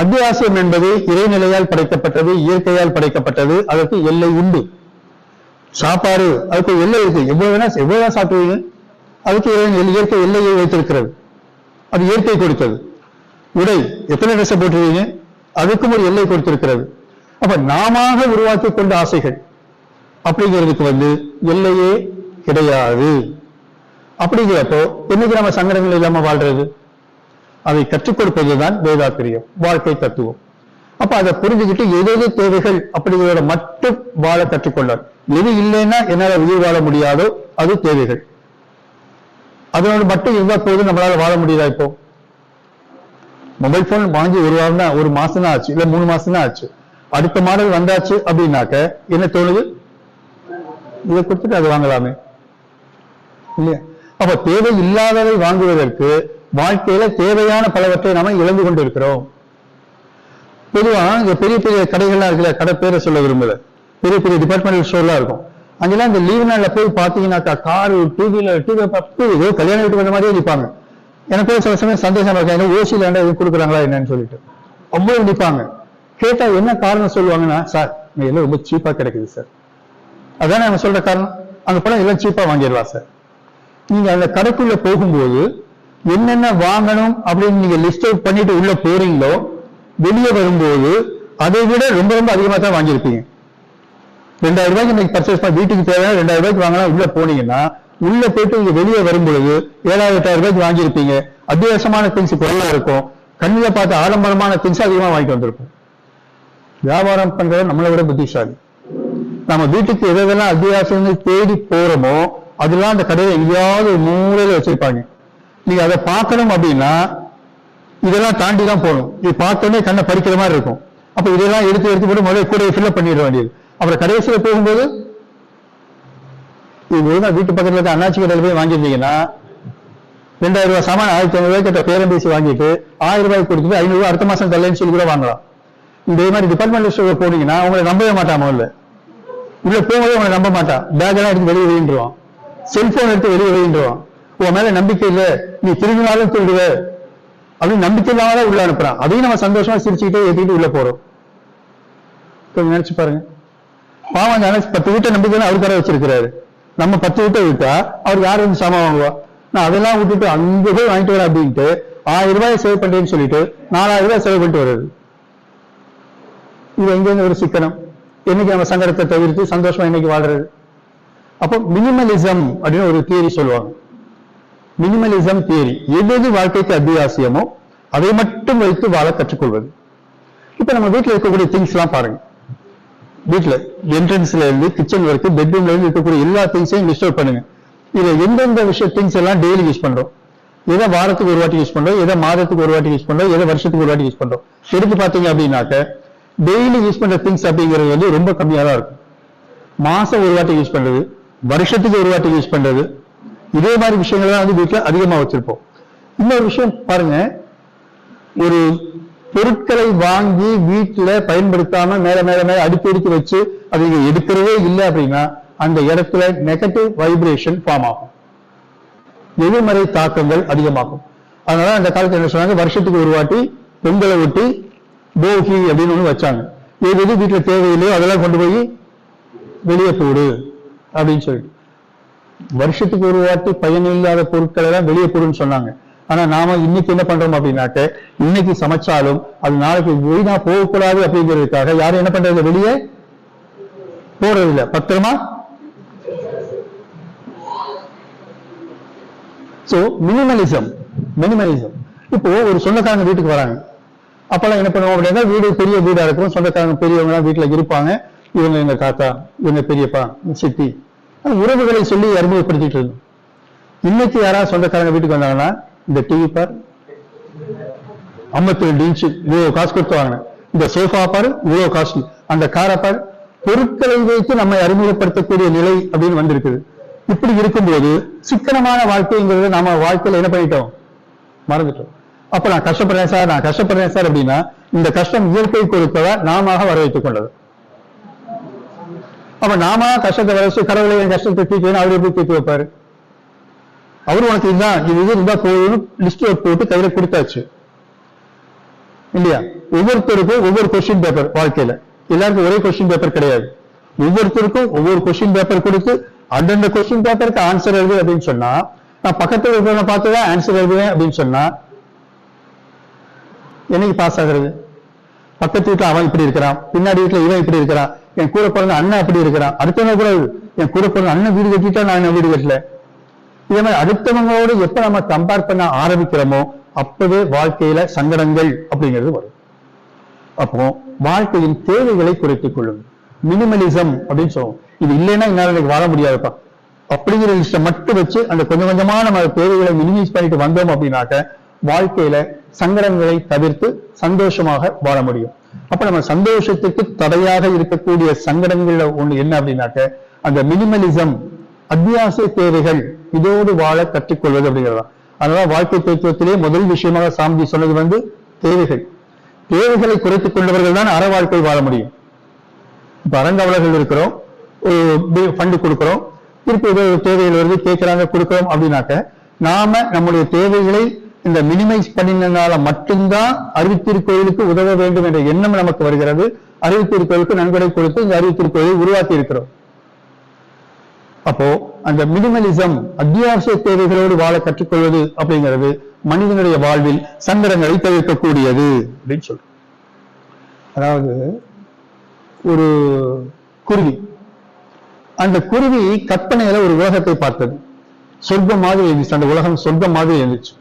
அத்தியாவசியம் என்பது இறைநிலையால் படைக்கப்பட்டது, இயற்கையால் படைக்கப்பட்டது. அதற்கு எல்லை உண்டு. சாப்பாடு அதுக்கு எல்லை இருக்கு. எவ்வளவு சாப்பிடுவீங்க? அதுக்கு இயற்கை எல்லையை வைத்திருக்கிறது. அது இயற்கை கொடுத்தது. உடை எத்தனை ட்ரெஸ் போட்டுருவீங்க? அதுக்கும் ஒரு எல்லை கொடுத்திருக்கிறது. அப்ப நாம உருவாக்கி கொண்ட ஆசைகள் அப்படிங்கிறதுக்கு எல்லையே கிடையாது. அப்படிங்கிறப்போ என்னைக்கு நம்ம சங்கடங்கள் இல்லாம வாழ்றது? அதை கற்றுக் கொடுப்பதுதான் வேதாத்திரியம், வாழ்க்கை தத்துவம். அப்ப அதை புரிஞ்சுக்கிட்டு எது தேவைகள் அப்படிங்கிறத மட்டும் வாழ கற்றுக்கொள்ளார். எது இல்லைன்னா என்னால உயிர் வாழ முடியாதோ அது தேவைகள். அதனோட மட்டும் இருந்தா போது நம்மளால வாழ முடியுதா? இப்போ மொபைல் போன் வாங்கி ஒரு வாரம் தான், ஒரு மாசம் தான் ஆச்சு, இல்ல 3 மாசம் தான் ஆச்சு. அடுத்த மாடல் வந்தாச்சு அப்படின்னாக்க என்ன தோணுது? இதை கொடுத்துட்டு அதை வாங்கலாமே இல்லையா? அப்ப தேவை இல்லாததை வாங்குவதற்கு வாழ்க்கையில தேவையான பலவற்றை நாம இழந்து கொண்டு இருக்கிறோம். பொதுவா இந்த பெரிய பெரிய கடைகள்லாம் இருக்குல்ல, கடை பேரை சொல்ல விரும்பல, பெரிய பெரிய டிபார்ட்மெண்டல் ஸ்டோர்லாம் இருக்கும். அங்கெல்லாம் இந்த லீவ் நாள்ல போய் பாத்தீங்கன்னாக்கா காரு, டூ வீலர், ஏதோ கல்யாண வீட்டுக்கு வந்த மாதிரியே நிற்பாங்க. எனக்கு சில சமயம் சந்தேகமா இருக்காங்க, ஓசியில எதுவும் கொடுக்குறாங்களா என்னன்னு சொல்லிட்டு அவ்வளவு நிற்பாங்க. கேட்டா என்ன காரணம் சொல்லுவாங்கன்னா, சார் எல்லாம் ரொம்ப சீப்பா கிடைக்குது சார். அதானே நம்ம சொல்ற காரணம். அங்க போனா எல்லாம் சீப்பா வாங்கிடலாம் சார். நீங்க அந்த கடைக்குள்ள போகும்போது என்னென்ன வாங்கணும் அப்படின்னு நீங்க லிஸ்ட் அவுட் பண்ணிட்டு உள்ள போறீங்களோ, வெளியே வரும்போது அதை விட ரொம்ப ரொம்ப அதிகமா தான் வாங்கியிருப்பீங்க. 2000 ரூபாய்க்கு இன்னைக்கு பர்ச்சேஸ் பண்ண வீட்டுக்கு தேவையான 2000 ரூபாய்க்கு வாங்கலாம். உள்ள போனீங்கன்னா உள்ள போயிட்டு இங்க வெளியே வரும்பொழுது 7000 8000 ரூபாய்க்கு வாங்கியிருப்பீங்க. அத்தியாவசியமான திங்ஸ் குறைவா இருக்கும். கண்ணில பார்த்து ஆடம்பரமான திங்ஸ் அதிகமா வாங்கிட்டு வந்திருக்கும். வியாபாரம் பண்றவர் நம்மளை விட புத்திசாலி. நம்ம வீட்டுக்கு எதெல்லாம் அத்தியாவசியம் தேடி போறோமோ அதெல்லாம் அந்த கடையை எங்கேயாவது ஒரு மூலையில வச்சிருப்பாங்க. நீங்க அதை பார்க்கணும் அப்படின்னா இதெல்லாம் தாண்டி தான் போகணும். இது பார்த்தோன்னே கண்ணை பறிக்கிற மாதிரி இருக்கும். அப்ப இதெல்லாம் எடுத்து போட்டு முதல்ல கூட ஃபில்அப் பண்ணிட வேண்டியது. அப்புறம் கடைசியில போகும்போது இது வீட்டு பக்கத்துல இருக்க அண்ணாச்சி கடையில் போய் வாங்கியிருந்தீங்கன்னா 2000 ரூபாய் சாமான் 1500 ரூபாய் கிட்ட பேரம் பேசி வாங்கிட்டு 1000 ரூபாய்க்கு கொடுத்துட்டு 500 ரூபாய் அடுத்த மாசம் தரலன்னு சொல்லி கூட வாங்கலாம். இதே மாதிரி டிபார்ட்மெண்டல் ஸ்டோர் போனீங்கன்னா உங்களை நம்பவே மாட்டான். முதல்ல உள்ள போகும்போது உங்களை நம்ப மாட்டான். பேக் எல்லாம் எடுத்து வெளியே வைன்றுவான், செல்போன் எடுத்து வெளியே வைன்றுவான். உன் மேல நம்பிக்கை இல்லை, நீ திரும்பினாலும் திருடுவ அப்படின்னு நம்பிக்கை இல்லாம உள்ள அனுப்புறான். அதையும் நம்ம சந்தோஷமா சிரிச்சுக்கிட்டே ஏற்றிட்டு உள்ள போறோம். கொஞ்சம் நினைச்சு பாருங்க. பாவம் 10 வீட்டை நம்பிக்கை அவரு கடை வச்சிருக்கிறாரு. நம்ம 10 வீட்டை விட்டா அவருக்கு யார் வந்து சாமான் வாங்குவா? நான் அதெல்லாம் விட்டுட்டு அங்க போய் வாங்கிட்டு வரேன் அப்படின்ட்டு 1000 ரூபாய் சேவ் பண்றேன்னு சொல்லிட்டு 4000 ரூபாய் செலவு பண்ணிட்டு வருது. இது எங்க ஒரு சிக்கனம். என்னைக்கு நம்ம சங்கடத்தை தவிர்த்து சந்தோஷமா இன்னைக்கு வாழ்றது? அப்போ மினிமலிசம் அப்படின்னு ஒரு தியரி சொல்லுவாங்க. மினிமலிசம் தியரி எது வாழ்க்கைக்கு அத்தியாவசியமோ அதை மட்டும் வைத்து வாழ கற்றுக்கொள்வது. இப்ப நம்ம வீட்டில் இருக்கக்கூடிய திங்ஸ் எல்லாம் பாருங்க. வீட்டுல என்ட்ரன்ஸ்ல இருந்து கிச்சன் வரைக்கும் பெட்ரூம்ல இருந்து இருக்கக்கூடிய எல்லா திங்ஸையும் லிஸ்ட் அவுட் பண்ணுங்க. இதுல எந்தெந்த விஷயம் திங்ஸ் எல்லாம் டெய்லி யூஸ் பண்றோம், எதை வாரத்துக்கு ஒரு வாட்டி யூஸ் பண்றோம், எதை மாதத்துக்கு ஒரு வாட்டி யூஸ் பண்றோம், எதை வருஷத்துக்கு ஒரு வாட்டி யூஸ் பண்றோம். எடுத்து பாத்தீங்க அப்படின்னாக்க டெய்லி யூஸ் பண்ற திங்ஸ் அப்படிங்கிறது ரொம்ப கம்மியா தான் இருக்கும். மாசம் ஒரு வாட்டி யூஸ் பண்றது, வருஷத்துக்கு ஒரு வாட்டி யூஸ் பண்றது, இதே மாதிரி விஷயங்கள் தான் வீட்டுல அதிகமா வச்சிருப்போம். இன்னொரு விஷயம் பாருங்க, ஒரு பொருட்களை வாங்கி வீட்டுல பயன்படுத்தாம மேல மேல மேல அடுக்கி வச்சு அதை நீங்க எடுக்கிறதே இல்லை அப்படின்னா அந்த இடத்துல நெகட்டிவ் வைப்ரேஷன் ஃபார்ம் ஆகும், எதிர்மறை தாக்கங்கள் அதிகமாகும். அதனால அந்த காலத்துல என்ன சொன்னாங்க, வருஷத்துக்கு ஒரு வாட்டி பொங்கலை ஒட்டி போகி அப்படின்னு ஒண்ணு வச்சாங்க. எது வீட்டுல தேவையில்லையோ அதெல்லாம் கொண்டு போய் வெளியே போடு அப்படின்னு சொல்லிட்டு. வருஷத்துக்கு ஒரு வாட்டி பயனில்லாத பொருட்களை எல்லாம் வெளியே போடுன்னு சொன்னாங்க. ஆனா நாம இன்னைக்கு என்ன பண்றோம் அப்படின்னாக்க, இன்னைக்கு சமைச்சாலும் அது நாளைக்கு வீணா போகக்கூடாது அப்படிங்கிறதுக்காக யாரும் என்ன பண்றது, வெளியே போறது இல்லை, பத்திரமா. So minimalism. இப்போ ஒரு சொந்தக்காரங்க வீட்டுக்கு வராங்க, அப்பெல்லாம் என்ன பண்ணுவோம் அப்படின்னா, வீடு பெரிய வீடா இருக்கும், சொந்தக்காரங்க பெரியவங்க எல்லாம் வீட்டுல இருப்பாங்க, இவங்க எங்க தாத்தா, இவங்க பெரியப்பா, சித்தி, உறவுகளை சொல்லி அறிமுகப்படுத்திட்டு இருந்தோம். இன்னைக்கு யாராவது சொந்தக்காரங்க வீட்டுக்கு வந்தாங்கன்னா, இந்த டிவி பார் 52 இன்ச்சு இவ்வளவு காசு கொடுத்து வாங்கினேன், இந்த சோஃபா பார் இவ்வளவு காசு, அந்த காரை பார், பொருட்களை வைத்து நம்மை அறிமுகப்படுத்தக்கூடிய நிலை அப்படின்னு வந்திருக்குது. இப்படி இருக்கும்போது சிக்கனமான வாழ்க்கைங்கிறது நாம வாழ்க்கையில என்ன பண்ணிட்டோம், மறந்துட்டோம். அப்ப நான் கஷ்டப்படுறேன் சார் அப்படின்னா, இந்த கஷ்டம் இயற்கை கொடுத்தவ நாம வர வைத்துக் கொண்டது. அப்ப நாம கஷ்டத்தை வர வச்சு கடவுளை என் கஷ்டத்தை தீர்த்து அவரு எப்படி தீர்த்து வைப்பாரு? அவரு உனக்கு இதுதான் இது இருந்தா போதும்னு லிஸ்ட் போட்டு கையில கொடுத்தாச்சு இல்லையா? ஒவ்வொருத்தருக்கும் ஒவ்வொரு கொஸ்டின் பேப்பர், வாழ்க்கையில எல்லாருக்கும் ஒரே கொஸ்டின் பேப்பர் கிடையாது. ஒவ்வொருத்தருக்கும் ஒவ்வொரு கொஸ்டின் பேப்பர் கொடுத்து அந்தந்த கொஸ்டின் பேப்பருக்கு ஆன்சர் எழுது அப்படின்னு சொன்னா, நான் பக்கத்துல இருக்கிறவங்க பார்த்துதான் ஆன்சர் எழுதுவேன் அப்படின்னு சொன்னா என்னைக்கு பாஸ் ஆகுறது? பக்கத்து வீட்டுல அவன் இப்படி இருக்கிறான், பின்னாடி வீட்டுல இவன் இப்படி இருக்கிறான், என் கூட பிறந்த அண்ணன் அப்படி இருக்கிறான், அடுத்தவங்க கூட என் கூட பிறந்த அண்ணன் வீடு கட்டிட்டா நான் என்ன வீடு கட்டல. இதே மாதிரி அடுத்தவங்களோடு எப்ப நம்ம கம்பேர் பண்ண ஆரம்பிக்கிறோமோ அப்பவே வாழ்க்கையில சங்கடங்கள் அப்படிங்கிறது வரும். அப்போ வாழ்க்கையின் தேவைகளை குறைத்துக் கொள்ளும் மினிமலிசம் அப்படின்னு சொல்லுவோம். இது இல்லைன்னா என்னால எனக்கு வாழ முடியாதுப்பா அப்படிங்கிற லிஸ்ட மட்டும் வச்சு அந்த கொஞ்சம் கொஞ்சமா நம்ம தேவைகளை மினிமைஸ் பண்ணிட்டு வந்தோம் அப்படின்னாக்க வாழ்க்கையில சங்கடங்களை தவிர்த்து சந்தோஷமாக வாழ முடியும். அப்ப நம்ம சந்தோஷத்துக்கு தடையாக இருக்கக்கூடிய சங்கடங்கள்ல ஒண்ணு என்ன அப்படின்னாக்க, அந்த மினிமலிசம், அத்தியாவசிய தேவைகள் இதோடு வாழ கற்றுக்கொள்வது அப்படிங்கிறதா. அதனால வாழ்க்கை தத்துவத்திலே முதல் விஷயமாக சாமி சொன்னது தேவைகளை குறைத்துக் கொண்டவர்கள் தான் அற வாழ்க்கை வாழ முடியும். இப்ப அறங்காவலர்கள் இருக்கிறோம், ஃபண்டு கொடுக்கிறோம், திருப்பி ஏதோ தேவைகள் வருது கேட்கிறாங்க கொடுக்கிறோம் அப்படின்னாக்க, நாம நம்முடைய தேவைகளை இந்த மினிமைஸ் பண்ணினால மட்டும்தான் அறிவுத்திருக்கோயிலுக்கு உதவ வேண்டும் என்ற எண்ணம் நமக்கு வருகிறது. அறிவுத்திருக்கோயிலுக்கு நன்கொடை கொடுத்து இந்த அறிவுத்திருக்கோயிலை உருவாக்கி இருக்கிறோம். அப்போ அந்த மினிமலிசம், அத்தியாவசிய தேவைகளோடு வாழ கற்றுக்கொள்வது அப்படிங்கிறது மனிதனுடைய வாழ்வில் சங்கடங்களை தவிர்க்கக்கூடியது அப்படின்னு சொல்றோம். அதாவது ஒரு குருவி, அந்த குருவி கற்பனையில ஒரு உலகத்தை பார்த்தது, சொர்க்கம் மாதிரி இருந்துச்சு, அந்த உலகம் சொர்க்கம் மாதிரி இருந்துச்சு.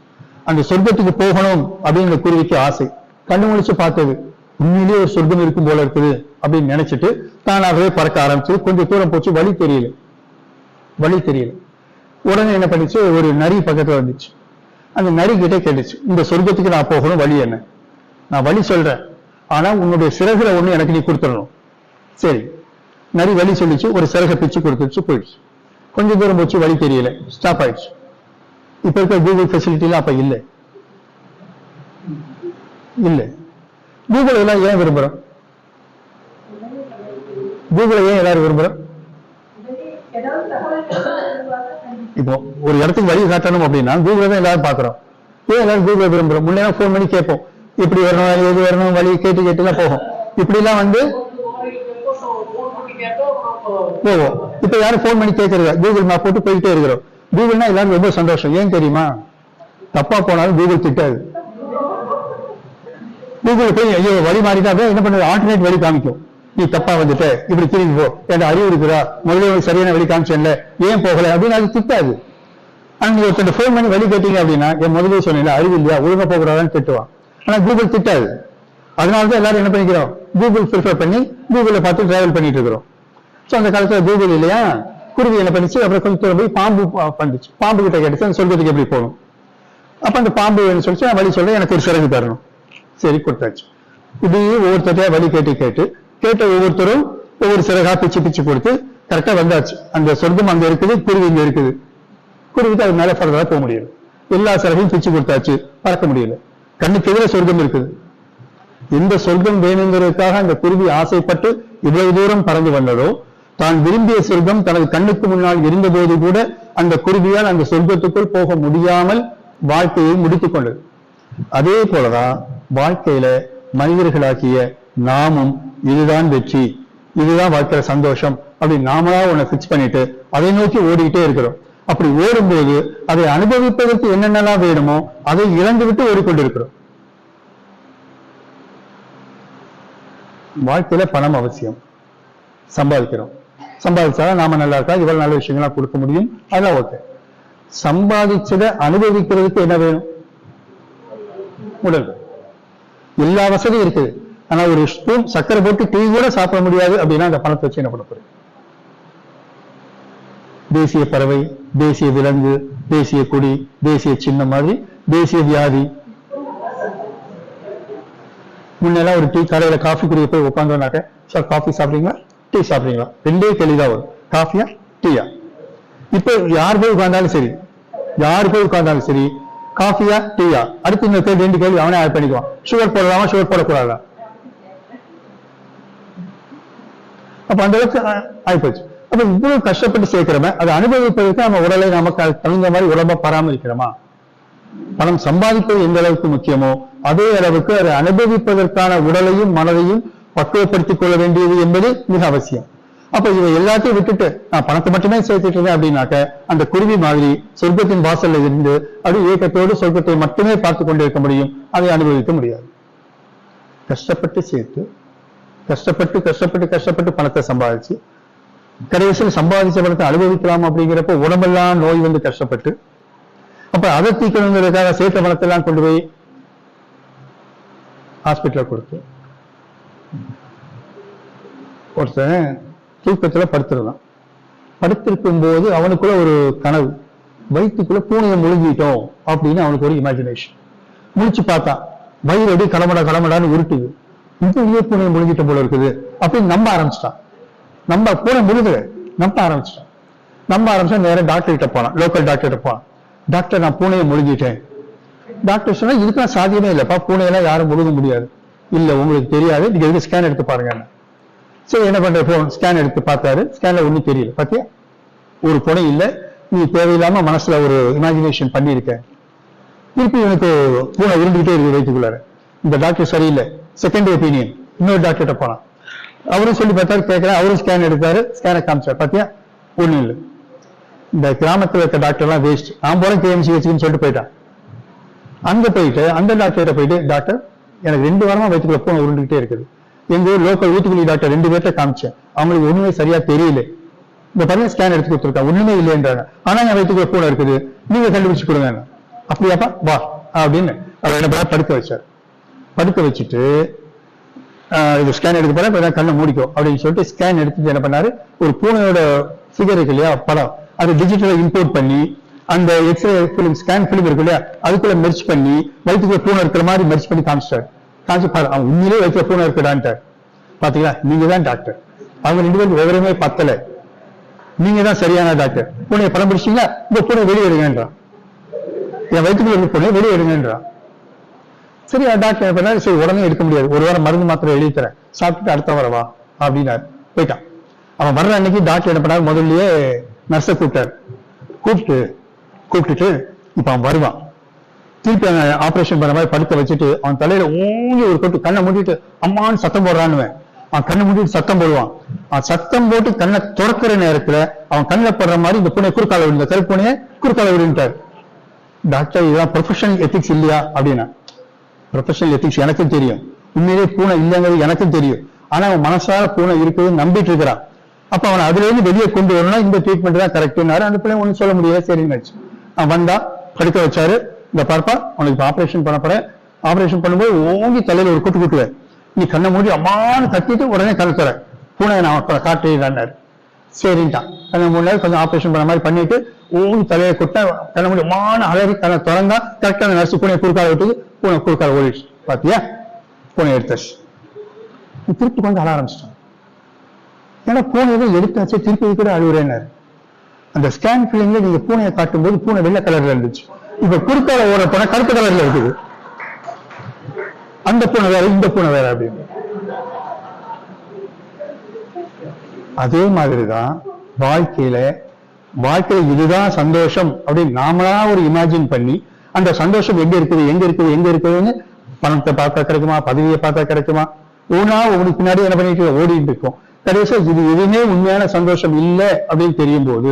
அந்த சொர்க்கத்துக்கு போகணும் அப்படின்னு அந்த குருவிக்கு ஆசை. கண்ணு முழிச்சு பார்த்தது, உண்மையிலேயே ஒரு சொர்க்கம் இருக்கும் போல இருக்குது அப்படின்னு நினைச்சிட்டு தானாகவே பறக்க ஆரம்பிச்சு. கொஞ்சம் தூரம் போச்சு, வழி தெரியல. உடனே என்ன பண்ணிச்சு, ஒரு நரி பக்கத்துல வந்துச்சு. அந்த நரி கிட்டே கேட்டுச்சு, இந்த சொர்க்கத்துக்கு நான் போகணும், வழி என்ன? நான் வழி சொல்றேன், ஆனா உன்னுடைய சிறகுல ஒண்ணு எனக்கு நீ கொடுத்துடணும். சரி, நரி வழி சொல்லிச்சு, ஒரு சிறகை பிச்சு கொடுத்துச்சு, போயிடுச்சு. கொஞ்சம் தூரம் போச்சு, வழி தெரியல, ஸ்டாப் ஆயிடுச்சு. இப்ப இருக்க கூகுள் ஃபெசிலிட்டிலாம் அப்ப இல்லை. கூகுள் எல்லாம் ஏன் விரும்புறோம்? கூகுளை ஏன் எல்லாரும் விரும்புறோம்? இப்போ ஒரு இடத்துக்கு வழி காட்டணும் அப்படின்னா கூகுளை தான் எல்லாரும் பாக்குறோம். ஏன் எல்லாரும் கூகுளை விரும்புறோம்? முன்னே போன் பண்ணி கேட்போம், இப்படி வரணும், எது வரணும், வழி கேட்டு தான் போகும். இப்படி எல்லாம் போவோம். இப்ப யாரும் போன் பண்ணி கேட்கறது, கூகுள் மேப் போட்டு போயிட்டே இருக்கிறோம். கூகுள்னா எல்லாரும் ரொம்ப சந்தோஷம். ஏன் தெரியுமா? தப்பா போனாலும் கூகுள் திட்டாது. கூகுள் போய் ஐயோ வழி மாறிட்டா என்ன பண்றது, ஆல்டர்னேட் வழி காமிக்கும். நீ தப்பா வந்துட்ட, இப்படி திரும்பி போ, என் அறிவு இருக்கிறா, முதல்ல சரியான வழி காமிச்சேன்ல, ஏன் போகல அப்படின்னு அது திட்டாது. ஆனா நீங்க ஒருத்தர் போன் பண்ணி வழி கேட்டீங்க அப்படின்னா, என் முதலே சொன்னீங்க அறிவு இல்லையா, ஒழுங்கா போகிறான்னு திட்டுவான். ஆனா கூகுள் திட்டாது. அதனாலதான் எல்லாரும் என்ன பண்ணிக்கிறோம், கூகுள் ப்ரிஃபர் பண்ணி கூகுளை பார்த்து டிராவல் பண்ணிட்டு இருக்கிறோம். சோ அந்த காலத்துல கூகுள் இல்லையா, குருவி என்ன பண்ணிச்சு, அப்புறம் கொஞ்சம் தூரம் போய் பாம்பு பண்ணிச்சு. பாம்பு கிட்ட கேட்டுச்சு, அந்த சொர்க்கத்துக்கு எப்படி போகணும். அப்ப அந்த பாம்பு சொல்லிச்சு, நான் வழி சொல்ல, எனக்கு ஒரு சிறகு தரணும். சரி, கொடுத்தாச்சு. இப்படி ஒவ்வொருத்தரையா வழி கேட்ட ஒவ்வொருத்தரும் ஒவ்வொரு சிறகா பிச்சு கொடுத்து கரெக்டா வந்தாச்சு. அந்த சொர்க்கம் அங்க இருக்குது, குருவி இங்க இருக்குது. குருவிக்கு அது மேல ஃபர்தரா போக முடியல. எல்லா சிறகையும் பிச்சு கொடுத்தாச்சு, பறக்க முடியல. கண்ணுக்கு எதிர சொர்க்கம் இருக்குது. எந்த சொர்க்கம் வேணுங்கிறதுக்காக அந்த குருவி ஆசைப்பட்டு இவ்வளவு தூரம் பறந்து வந்ததோ, தான் விரும்பிய சொர்க்கம் தனது கண்ணுக்கு முன்னால் இருந்தபோது கூட அந்த குருவியால் அந்த சொர்க்கத்துக்குள் போக முடியாமல் வாழ்க்கையை முடித்துக் கொண்டது. அதே போலதான் வாழ்க்கையில மனிதர்களாக்கிய நாமும் இதுதான் வெற்றி, இதுதான் வாழ்க்கையில சந்தோஷம் அப்படி நாமளா ஒண்ணு பிக்ஸ் பண்ணிட்டு அதை நோக்கி ஓடிக்கிட்டே இருக்கிறோம். அப்படி ஓடும்போது அதை அனுபவிப்பதற்கு என்னென்னலாம் வேணுமோ அதை இழந்து விட்டு ஓடிக்கொண்டிருக்கிறோம். வாழ்க்கையில பணம் அவசியம், சம்பாதிக்கிறோம். சம்பாதிச்சாலும் நாம நல்லா இருக்கா, இவ்வளவு நல்ல விஷயங்களா கொடுக்க முடியும், அதெல்லாம் ஓகே. சம்பாதிச்சதை அனுபவிக்கிறதுக்கு என்ன வேணும்? உடல். எல்லா வசதியும் இருக்குது, ஆனா ஒரு ஸ்பூன் சக்கரை போட்டு டீ கூட சாப்பிட முடியாது அப்படின்னா அந்த பணத்தை வச்சு என்ன பண்ண போறோம்? தேசிய பறவை, தேசிய விலங்கு, தேசிய கொடி, தேசிய சின்னம் மாதிரி தேசிய வியாதி. முன்னெல்லாம் ஒரு டீ கடையில காஃபி குடிக்க போய் உட்காந்தோம்னாக்க, சார் காஃபி சாப்பிடுறீங்களா, டீ சாப்பிடுறீங்களா, ரெண்டே கேள்விதான் வரும், காஃபியா டீயா. இப்ப யார் போய் உட்கார்ந்தாலும் சரி, யார் போய் உட்கார்ந்தாலும் சரி, காஃபியா டீயா, அடுத்து இந்த கேள்வி 2 கேள்வி அவனே ஆட் பண்ணிக்குவான். சுகர் போடலாமா, சுகர் போடக்கூடாதா? அப்ப அந்த அளவுக்கு ஆயிப்போச்சு. அப்ப இவ்வளவு கஷ்டப்பட்டு சேர்க்கிறோமே, அதை அனுபவிப்பதற்கு நம்ம உடலை நமக்கு தகுந்த மாதிரி உடம்ப பராமரிக்கிறோமா? பணம் சம்பாதிப்பது எந்த அளவுக்கு முக்கியமோ அதே அளவுக்கு அதை அனுபவிப்பதற்கான உடலையும் மனதையும் பக்குவப்படுத்திக் கொள்ள வேண்டியது என்பது மிக அவசியம். அப்ப இவை எல்லாத்தையும் விட்டுட்டு நான் பணத்தை மட்டுமே சேர்த்துட்டு இருந்தேன் அப்படின்னாக்க அந்த குருவி மாதிரி சொர்க்கத்தின் வாசல்ல இருந்து அப்படி ஏக்கத்தோடு சொர்க்கத்தை மட்டுமே பார்த்து கொண்டிருக்க முடியும், அதை அனுபவிக்க முடியாது. கஷ்டப்பட்டு சேர்த்து கஷ்டப்பட்டு கஷ்டப்பட்டு கஷ்டப்பட்டு பணத்தை சம்பாதிச்சு கடைசியில் சம்பாதிச்ச பணத்தை அனுபவிக்கலாம் அப்படிங்கிறப்ப உடம்பெல்லாம் நோய் வந்து கஷ்டப்பட்டு, அப்ப அதை தீக்கணுங்கிறதுக்காக சேர்த்த பணத்தை எல்லாம் கொண்டு போய் ஹாஸ்பிட்டல கொடுத்து ஒருத்தன் தூக்கத்துல படுத்துருந்தான். படுத்திருக்கும் போது அவனுக்குள்ள ஒரு கனவு, வயிற்றுக்குள்ள பூனையை முழுங்கிட்டோம் அப்படின்னு அவனுக்கு ஒரு இமேஜினேஷன். முழிச்சு பார்த்தான், வயிறு அடி கடமடா கடமடான்னு உருட்டுது, இந்த பூனையை முழுங்கிட்ட போல இருக்குது அப்படின்னு நம்ப ஆரம்பிச்சிட்டான். நம்ம பூனை முழுகுது நம்ப ஆரம்பிச்சிட்டான். நம்ப ஆரம்பிச்சா நேரம் டாக்டர் கிட்ட போனான், லோக்கல் டாக்டர் கிட்ட போனான். டாக்டர் நான் பூனையை முழுங்கிட்டேன். டாக்டர் சொன்னா இதுக்கெல்லாம் சாத்தியமே இல்லப்பா, பூனையெல்லாம் யாரும் முழுக முடியாது. இல்ல உங்களுக்கு தெரியாது, நீங்க எதுக்கு ஸ்கேன் எடுத்து பாருங்க. சரி என்ன பண்ற, போன் ஸ்கேன் எடுத்து பார்த்தாரு, ஸ்கேன்ல ஒண்ணும் தெரியல. பாத்தியா, ஒரு பூனை இல்ல, நீ தேவையில்லாம மனசுல ஒரு இமேஜினேஷன் பண்ணிருக்க. திருப்பி எனக்கு பூனை இருந்துகிட்டே இருக்கு வயிற்றுக்குள்ளார. இந்த டாக்டர் சரியில்லை, செகண்ட் ஒப்பீனியன் இன்னொரு டாக்டர்கிட்ட போனான். அவரும் சொல்லி பார்த்தாரு, கேட்கிறேன். அவரும் ஸ்கேன் எடுத்தாரு, ஸ்கேனை காமிச்சார். பாத்தியா ஒண்ணும் இல்லை. இந்த கிராமத்துல இருக்க டாக்டர் எல்லாம் வேஸ்ட், நான் போறேன் கேஎம்சி வச்சுன்னு சொல்லிட்டு போயிட்டான். அங்க போயிட்டு அந்த டாக்டர்கிட்ட போயிட்டு, டாக்டர் எனக்கு 2 வாரமா வயிற்றுக்குள்ள பூனை உருண்டுகிட்டே இருக்குது. எங்க ஊர் லோக்கல் வீட்டுக்குள்ளி டாக்டர் 2 பேர்ட்ட காமிச்சேன், அவங்களுக்கு ஒண்ணுமே சரியா தெரியல. இந்த பாருங்க ஸ்கேன் எடுத்து கொடுத்துருக்கேன், ஒண்ணுமே இல்லைன்றாங்க. ஆனா என் வயிற்றுக்குள்ள பூனை இருக்குது, நீங்க கண்டுபிடிச்சு கொடுங்க. அப்படியாப்பா வா அப்படின்னு அவர் என்ன பண்ண படுக்க வச்சார். படுக்க வச்சுட்டு இது ஸ்கேன் எடுக்க போறேன், கண்ணை மூடிக்கோ அப்படின்னு சொல்லிட்டு ஸ்கேன் எடுத்துட்டு என்ன பண்ணாரு, ஒரு பூனையோட ஃபிகர் இருக்கு இல்லையா, படம், அதை டிஜிட்டலை இம்போர்ட் பண்ணி அந்த எக்ஸ்ரே பிலிம் ஸ்கேன் பிலிம் இருக்கு இல்லையா, அதுக்குள்ள மெர்ச் பண்ணி வயிற்றுக்குள்ள பூனை இருக்கிற மாதிரி மெர்ச் பண்ணி காமிச்சிட்டாரு. காமிச்சு பாரு, அவன் உண்மையிலே வயிற்றுல பூனை இருக்குடான்ட்டார். பாத்தீங்களா, நீங்க தான் டாக்டர், அவங்க 2 பேருக்கு விவரமே பத்தல, நீங்க தான் சரியான டாக்டர். பூனையை படம் பிடிச்சீங்களா, இந்த பூனை வெளியே எடுங்கன்றான். என் வயிற்றுக்குள்ள இருக்க பூனை வெளியே எடுங்கன்றான். சரி டாக்டர் என்ன பண்ணாரு, சரி உடனே எடுக்க முடியாது, 1 வாரம் மருந்து மாத்திரை எழுதி தரேன், சாப்பிட்டுட்டு அடுத்த வரவா அப்படின்னாரு. போயிட்டான். அவன் வர்ற அன்னைக்கு டாக்டர் என்ன பண்ணாரு, முதல்லயே நர்ஸை கூப்பிட்டாரு. கூப்பிட்டுட்டு இப்ப அவன் வருவான். திருப்பி ஆபரேஷன் பண்ண மாதிரி படுக்க வச்சுட்டு அவன் தலையில ஊங்கி ஒரு கொட்டு, கண்ணை மூடிட்டு அம்மான்னு சத்தம் போடுறான்னு அவன் கண்ணை மூடிட்டு சத்தம் போடுவான். அவன் சத்தம் போட்டு கண்ணை துறக்கிற நேரத்துல அவன் கண்ணில் படுற மாதிரி இந்த பூனை குறுக்கால விடுங்க, கல் பூனையை குறுக்கால விடுன்ட்டார். டாக்டர் இதெல்லாம் ப்ரொஃபஷனல் எத்திக்ஸ் இல்லையா அப்படின்னா, ப்ரொஃபஷனல் எத்திக்ஸ் எனக்கும் தெரியும், உண்மையிலே பூனை இல்லைங்கிறது எனக்கும் தெரியும். ஆனா அவன் மனசார பூனை இருக்குதுன்னு நம்பிட்டு இருக்கிறான். அப்ப அவனை அதுல இருந்து வெளியே கொண்டு வரணும்னா இந்த ட்ரீட்மெண்ட் தான் கரெக்ட்னாரு. அந்த பிள்ளை ஒன்னும் சொல்ல முடியாது, சரின்னு அவன் வந்தா படுக்க வச்சாரு. இந்த பார்ப்பா உனக்கு ஆபரேஷன் பண்ண போறேன், ஆபரேஷன் பண்ணும்போது ஓங்கி தலையில ஒரு குட்டு குட்டுவேன், நீ கண்ணை மூடி அம்மான்னு கத்திட்டு உடனே கண்ணு தர, பூனை நான் காட்டுறாரு. சரின்ட்டான். கண்ணை மூணு கொஞ்சம் ஆபரேஷன் பண்ண மாதிரி பண்ணிட்டு ஓங்கி தலையை கொட்ட, கண்ணை மூடி அம்மான்னு அழகி கண்ணை திறந்தா கரெக்டா அந்த நர்ஸ் பூனை குறுக்கால விட்டு பூனை குறுக்கால ஓடிடுச்சு. பாத்தியா, பூனை எடுத்தாச்சு. திருப்பி கொஞ்சம் அழ ஆரம்பிச்சிட்டான். ஏன்னா பூனையை எடுத்தாச்சு, திருப்பி கூட அழுகுறேன்னாரு. அந்த ஸ்கேன் பிலிம்ல நீங்க பூனையை காட்டும் போது பூனை வெள்ளை கலர்ல இருந்துச்சு, இப்ப குறுக்கால ஓட பூனை கருப்பு கலர்ல இருக்குது. அந்த பூனை வேற, இந்த பூனை வேற அப்படின்னு. அதே மாதிரிதான் வாழ்க்கையில இதுதான் சந்தோஷம் அப்படின்னு நாமளா ஒரு இமேஜின் பண்ணி, அந்த சந்தோஷம் எங்க இருக்குதுன்னு பணத்தை பார்த்தா கிடைக்குமா, பதவியை பார்த்தா கிடைக்குமா, உங்களுக்கு பின்னாடி என்ன பண்ணிட்டு ஓடிட்டு இருக்கோம். கடைசியா இது எதுவுமே உண்மையான சந்தோஷம் இல்லை அப்படின்னு தெரியும் போது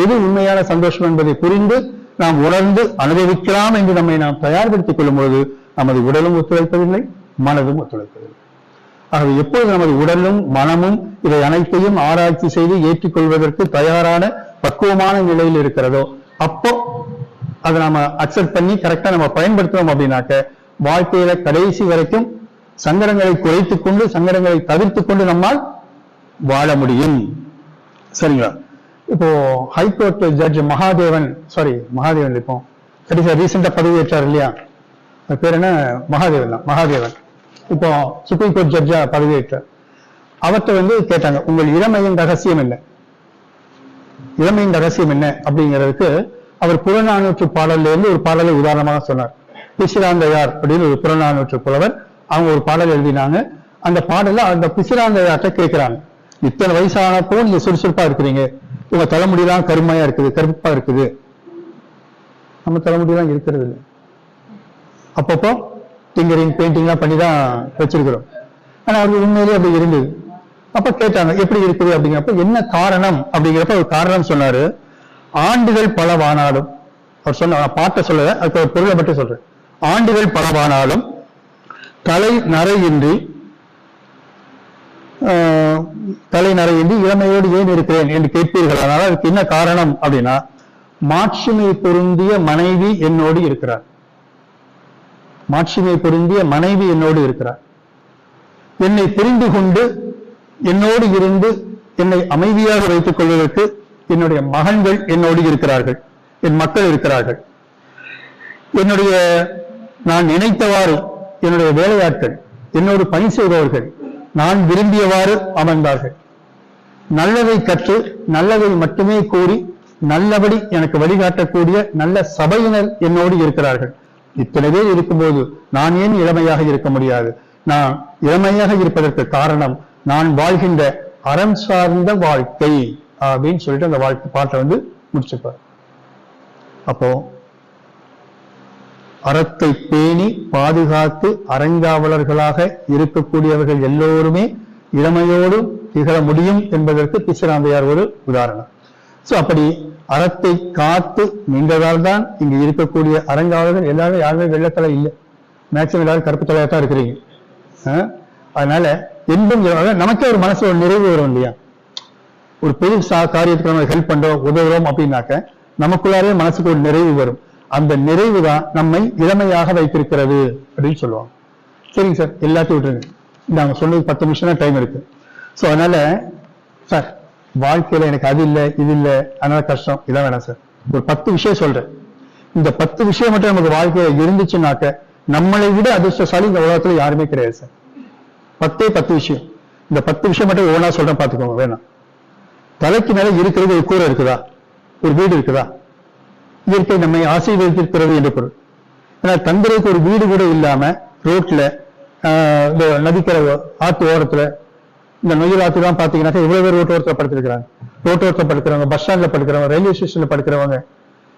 எது உண்மையான சந்தோஷம் என்பதை புரிந்து நாம் உணர்ந்து அனுபவிக்கலாம் என்று நம்மை நாம் தயார்படுத்திக் கொள்ளும் பொழுது நமது உடலும் ஒத்துழைப்பதில்லை, மனதும் ஒத்துழைப்பதில்லை. ஆகவே எப்போது நமது உடலும் மனமும் இதை அனைத்தையும் ஆராய்ச்சி செய்து ஏற்றுக்கொள்வதற்கு தயாரான பக்குவமான நிலையில் இருக்கிறதோ அப்போ அதை நாம அக்செப்ட் பண்ணி கரெக்டா நம்ம பயன்படுத்துறோம் அப்படின்னாக்க வாழ்க்கையில கடைசி வரைக்கும் சங்கடங்களை குறைத்துக் கொண்டு சங்கடங்களை தவிர்த்துக் கொண்டு நம்மால் வாழ முடியும். சரிங்களா? இப்போ ஹைகோர்ட் ஜட்ஜ் மகாதேவன் இப்போ ரீசெண்டா பதவியேற்றார் இல்லையா, அது பேர் என்ன, மகாதேவன் இப்போ சுப்ரீம் கோர்ட் ஜட்ஜா பதவியேற்றார். அவர்கிட்ட கேட்டாங்க, உங்கள் இளமையின் ரகசியம் என்ன, இளமையின் ரகசியம் என்ன அப்படிங்கிறதுக்கு அவர் புறநானூற்று பாடல்ல இருந்து ஒரு பாடலை உதாரணமாக சொன்னார். பிசிராந்தையார் அப்படின்னு ஒரு புறநானூற்று புலவர், அவங்க ஒரு பாடல் எழுதினாங்க. அந்த பாடல்ல அந்த பிசிராந்தையார்ட்ட கேட்கிறாங்க, இத்தனை வயசானப்போ நீங்க சுறுசுறுப்பா இருக்கிறீங்க, உங்க தலைமுடியெல்லாம் கருமையா இருக்குது, கருப்பா இருக்குது, நம்ம தலைமுடியெல்லாம் இருக்கிறது இல்லை, அப்பப்போ டிங்கரிங் பெயிண்டிங் எல்லாம் பண்ணி தான் வச்சிருக்கிறோம். ஆனா அவருக்கு உண்மையிலேயே அப்படி இருந்தது. அப்ப கேட்டாங்க எப்படி இருக்குது அப்படிங்கிறப்ப என்ன காரணம் அப்படிங்கிறப்ப ஒரு காரணம் சொன்னாரு. ஆண்டுகள் பலவானாலும், அவர் சொன்ன பாட்டை சொல்லல, அதுக்கு ஒரு பொருளை மட்டும் சொல்றேன். ஆண்டுகள் பலவானாலும் தலை நரையின்றி இளமையோடு ஏன் இருக்கிறேன் என்று கேட்பீர்கள். அதனால அதுக்கு என்ன காரணம் அப்படின்னா, மாட்சிமை பொருந்திய மனைவி என்னோடு இருக்கிறார். மாட்சிமை பொருந்திய மனைவி என்னோடு இருக்கிறார். என்னை புரிந்து கொண்டு என்னோடு இருந்து என்னை அமைதியாக வைத்துக் கொள்வதற்கு என்னுடைய மகன்கள் என்னோடு இருக்கிறார்கள், என் மக்கள் இருக்கிறார்கள். நான் நினைத்தவாறு என்னுடைய வேலையாட்கள், என்னோடு பணி செய்பவர்கள் நான் விரும்பியவாறு அமர்ந்தார்கள். நல்லதை கற்று நல்லதை மட்டுமே கூறி நல்லபடி எனக்கு வழிகாட்டக்கூடிய நல்ல சபையினர் என்னோடு இருக்கிறார்கள். இத்தனை பேர் இருக்கும்போது நான் ஏன் இளமையாக இருக்க முடியாது? நான் இளமையாக இருப்பதற்கு காரணம் நான் வாழ்கின்ற அறம் சார்ந்த வாழ்க்கை அப்படின்னு சொல்லிட்டு அந்த வாழ்க்கை பாட்டை முடிச்சுப்பார். அப்போ அறத்தை பேணி பாதுகாத்து அறங்காவலர்களாக இருக்கக்கூடியவர்கள் எல்லோருமே இளமையோடு திகழ முடியும் என்பதற்கு பிசிராந்தையார் ஒரு உதாரணம். சோ அப்படி அறத்தை காத்து நின்றதால் தான் இங்கு இருக்கக்கூடிய அறங்காவலர்கள் எல்லாரும் யாருமே வெள்ளத்தலை இல்லை, மேக்சிமம் எல்லாரும் கருப்பு தலையா தான் இருக்கிறீங்க. அதனால என்பும் நமக்கே ஒரு மனசுல ஒரு நிறைவு வரும் இல்லையா? ஒரு பெரிய காரியத்துக்கு நம்ம ஹெல்ப் பண்றோம், உதவுறோம் அப்படின்னாக்க நமக்குள்ளாரே மனசுக்கு ஒரு நிறைவு வரும். அந்த நிறைவு தான் நம்மை இளமையாக வைத்திருக்கிறது அப்படின்னு சொல்லுவாங்க. சரிங்க சார், எல்லாத்தையும் விட்டுருங்க, நாங்க சொன்னது 10 நிமிஷம் தான் டைம் இருக்கு. சோ அதனால சார் வாழ்க்கையில எனக்கு அது இல்லை இது இல்லை அதனால கஷ்டம், இதான் வேணாம் சார். ஒரு 10 விஷயம் சொல்றேன். இந்த 10 விஷயம் மட்டும் நமக்கு வாழ்க்கையில இருந்துச்சுன்னாக்க நம்மளை விட அதிர்ஷ்டசாலி இந்த உலகத்துல யாருமே கிடையாது சார். 10 விஷயம். இந்த 10 விஷயம் மட்டும் ஒவ்வொன்றா சொல்றேன், பாத்துக்கோங்க. வேணாம், தலைக்கு மேல இருக்கிறது ஒரு கூரை இருக்குதா, ஒரு வீடு இருக்குதா? இயற்கை நம்மை ஆசீர்வதித்திருக்கிறது என்று பொருள். ஏன்னா தங்குறதுக்கு ஒரு வீடு கூட இல்லாம ரோட்ல இந்த நதிக்கரை ஆத்து ஓரத்துல இந்த நொய்யல் ஆத்து தான் பாத்தீங்கன்னா எவ்வளவு பேர் ரோட்டோரத்துல படுத்திருக்கிறாங்க, ரோட்டோரத்துல படுக்கிறவங்க, பஸ் ஸ்டாண்ட்ல படுக்கிறவங்க, ரயில்வே ஸ்டேஷன்ல படுக்கிறவங்க,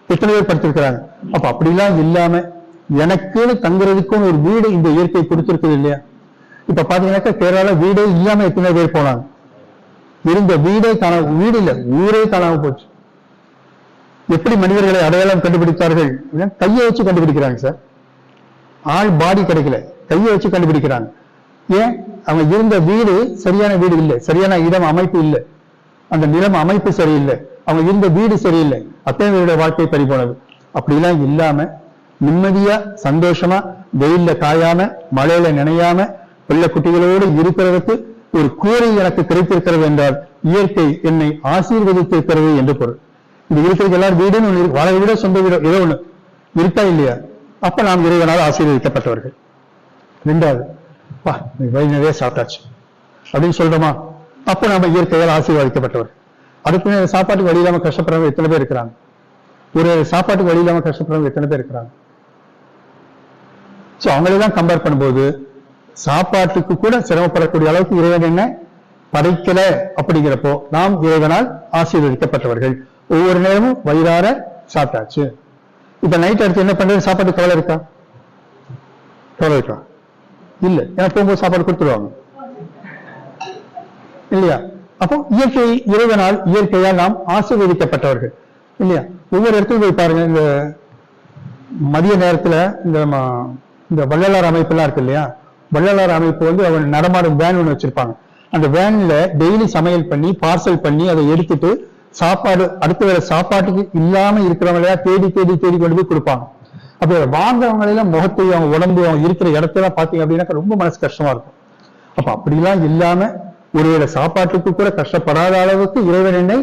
எத்தனை பேர் படுத்திருக்கிறாங்க. அப்ப அப்படிலாம் இல்லாம எனக்குன்னு தங்குறதுக்குன்னு ஒரு வீடு இந்த இயற்கை கொடுத்திருக்குது இல்லையா? இப்ப பாத்தீங்கன்னாக்கா கேரளால வீடே இல்லாம எத்தனை பேர் போனாங்க. இருந்த வீடே காணாம, வீடு இல்ல ஊரே காணாம போச்சு. எப்படி மனிதர்களை அடையாளம் கண்டுபிடித்தார்கள்? கையை வச்சு கண்டுபிடிக்கிறாங்க சார். ஆள் பாடி கிடைக்கல, கையை வச்சு கண்டுபிடிக்கிறாங்க. ஏன்? அவங்க இருந்த வீடு சரியான வீடு இல்லை, சரியான இடம் அமைப்பு இல்லை, அந்த நிலம் அமைப்பு சரியில்லை, அவங்க இருந்த வீடு சரியில்லை, அத்தனை பேருடைய வாழ்க்கை பறி போனது. அப்படிலாம் இல்லாம நிம்மதியா சந்தோஷமா வெயில்ல காயாம மழையில நினையாம பிள்ளை குட்டிகளோடு இருக்கிறதுக்கு ஒரு கூரை எனக்கு கிடைத்திருக்கிறது என்றால் இயற்கை என்னை ஆசீர்வதித்திருக்கிறது என்று பொருள். இது இருக்கிறது எல்லாரும் வீடுன்னு வாழ வீட சொந்த வீடு ஏதோ ஒண்ணு இருக்கா இல்லையா? அப்ப நாம் இறைவனால் ஆசீர்வதிக்கப்பட்டவர்கள். 2வது, வழி நிறைய சாப்பிட்டாச்சு அப்படின்னு சொல்றோமா? அப்ப நாம இயற்கையால் ஆசீர்வதிக்கப்பட்டவர். அதுக்கு சாப்பாட்டுக்கு வழி இல்லாம கஷ்டப்படுறவங்க எத்தனை பேர் இருக்கிறாங்க? ஒரு சாப்பாட்டுக்கு வழி இல்லாம கஷ்டப்படுறவங்க எத்தனை பேர் இருக்கிறாங்க? சோ அவங்களெல்லாம் கம்பேர் பண்ணும்போது சாப்பாட்டுக்கு கூட சிரமப்படக்கூடிய அளவுக்கு இறைவன் என்ன படைக்கல. அப்படிங்கிறப்போ நாம் இறைவனால் ஆசீர்வதிக்கப்பட்டவர்கள். ஒவ்வொரு நேரமும் வயிறார சாப்பிட்டாச்சு. இப்ப நைட் அடுத்து என்ன பண்றது? சாப்பாட்டு கவலை இருக்கா? கவலை இருக்கா? இல்ல, ஏன்னா போகும்போது சாப்பாடு கொடுத்துருவாங்க இல்லையா? அப்போ இயற்கையால் நாம் ஆசீர்வதிக்கப்பட்டவர்கள். இல்லையா? ஒவ்வொரு இடத்துக்கும் போய் பாருங்க, இந்த மதிய நேரத்துல இந்த வள்ளலார் அமைப்பு எல்லாம் இருக்கு இல்லையா? வள்ளலார் அமைப்பு வந்து அவங்க நடமாடும் வேன் ஒன்று வச்சிருப்பாங்க. அந்த வேன்ல டெய்லி சமையல் பண்ணி பார்சல் பண்ணி அதை எடுத்துட்டு சாப்பாடு அடுத்த வேலை சாப்பாட்டுக்கு இல்லாம இருக்கிறவங்களையா தேடி தேடி தேடி கொண்டு போய் கொடுப்பாங்க. அப்ப வாங்குறவங்களெல்லாம் முகத்தை அவங்க உடம்பு அவங்க இருக்கிற இடத்தெல்லாம் பாத்தீங்க அப்படின்னாக்கா ரொம்ப மனசு கஷ்டமா இருக்கும். அப்ப அப்படிலாம் இல்லாம ஒருவேளை சாப்பாட்டுக்கு கூட கஷ்டப்படாத அளவுக்கு இறைவன் என்னை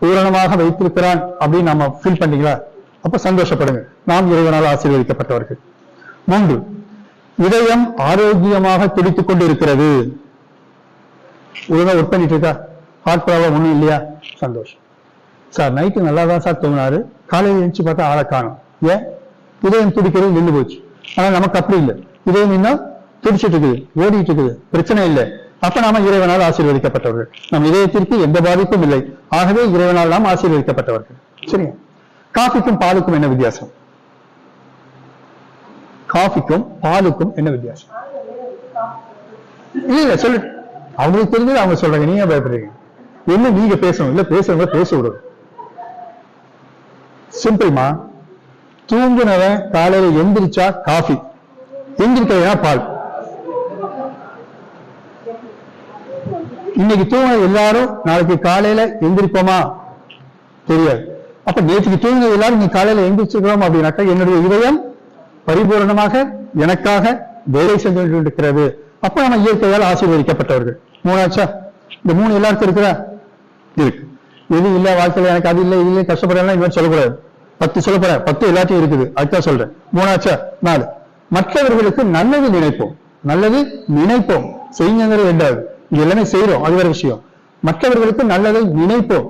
பூரணமாக வைத்திருக்கிறான் அப்படின்னு நம்ம ஃபீல் பண்ணீங்களா? அப்ப சந்தோஷப்படுங்க, நாம் இறைவனால் ஆசீர்வதிக்கப்பட்டவர்கள். 3, இதயம் ஆரோக்கியமாக துடித்துக் கொண்டு இருக்கிறது. ஒழுங்கா ஒர்க் பண்ணிட்டு இருக்கா? ஹார்ட் ப்ராப்ளம் ஒண்ணும் இல்லையா? சந்தோஷம். சார் நைட்டு நல்லா தான் சார் தூங்கினாரு, காலையில் எழுந்து பார்த்தா ஆளை காணும். ஏன்? இதயம் துடிக்கிறது நின்று போச்சு. ஆனா நமக்கு அப்படி இல்லை, இதயம் இன்னும் துடிச்சிட்டு இருக்குது, ஓடிட்டு இருக்குது, பிரச்சனை இல்லை. அப்ப நாம இறைவனால் ஆசீர்வதிக்கப்பட்டவர்கள். நம் இதயத்திற்கு எந்த பாதிப்பும் இல்லை, ஆகவே இறைவனால் நாம் ஆசீர்வதிக்கப்பட்டவர்கள். சரியா? காஃபிக்கும் பாலுக்கும் என்ன வித்தியாசம்? காஃபிக்கும் பாலுக்கும் என்ன வித்தியாசம்? இல்ல சொல்லு, அவங்களுக்கு தெரிஞ்சது அவங்க சொல்றாங்க, நீங்க பயப்படுறீங்க. என்ன நீங்க பேசணும்? இல்ல பேசுறவங்க பேச விடுறது. சிம்பிள்மா, தூங்குனவன் காலையில எந்திரிச்சா காஃபி, எந்திரிக்கிறதா பால். இன்னைக்கு தூங்க எல்லாரும் நாளைக்கு காலையில எந்திரிப்போமா? தெரியாது. அப்ப நேற்றுக்கு தூங்க எல்லாரும் இன்னைக்கு காலையில எந்திரிச்சிருக்கிறோம் அப்படின்னாக்கா என்னுடைய இதயம் பரிபூர்ணமாக எனக்காக வேலை செஞ்சு இருக்கிறது. அப்ப நம்ம இயற்கையால் ஆசீர்வதிக்கப்பட்டவர்கள். 3ஆச்சா? இந்த 3 எல்லாருக்கும் இருக்கிறா? இருக்கு. எது இல்ல வாழ்க்கையில எனக்கு அது இல்லை இது இல்லை கஷ்டப்படலாம் இவன் சொல்லக்கூடாது. 10 சொல்லப்படுறேன், 10 எல்லாத்தையும் இருக்குது, அதுதான் சொல்றேன். 3ஆச்சா? 4, மற்றவர்களுக்கு நல்லது நினைப்போம். நல்லது நினைப்போம், செய்யுங்கிறது 2வது. இது எல்லாமே செய்யறோம், அது வேற விஷயம். மற்றவர்களுக்கு நல்லதை நினைப்போம்.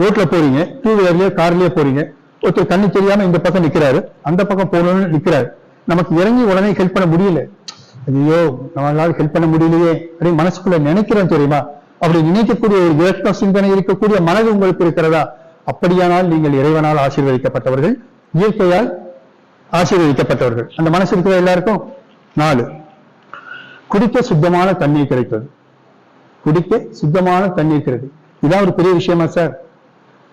ரோட்ல போறீங்க, 2 வீலர்லயோ கார்லயோ போறீங்க, ஒருத்தர் கண்ணு தெரியாம இந்த பக்கம் நிக்கிறாரு, அந்த பக்கம் போகணும்னு நிக்கிறாரு. நமக்கு இறங்கி உடனே ஹெல்ப் பண்ண முடியல, ஐயோ நம்மளால ஹெல்ப் பண்ண முடியலையே அப்படின்னு மனசுக்குள்ள நினைக்கிறோம், தெரியுமா? அப்படி நினைக்கக்கூடிய ஒரு இரக்க சிந்தனை இருக்கக்கூடிய மனது உங்களுக்கு இருக்கிறதா? அப்படியானால் நீங்கள் இறைவனால் ஆசீர்வதிக்கப்பட்டவர்கள், இயற்கையால் ஆசீர்வதிக்கப்பட்டவர்கள். அந்த மனசு இருக்கிற எல்லாருக்கும். 4, குடிக்க சுத்தமான தண்ணீர் கிடைத்தது. குடிக்க சுத்தமான தண்ணீர் கிடைத்தது. இதான் ஒரு பெரிய விஷயமா சார்?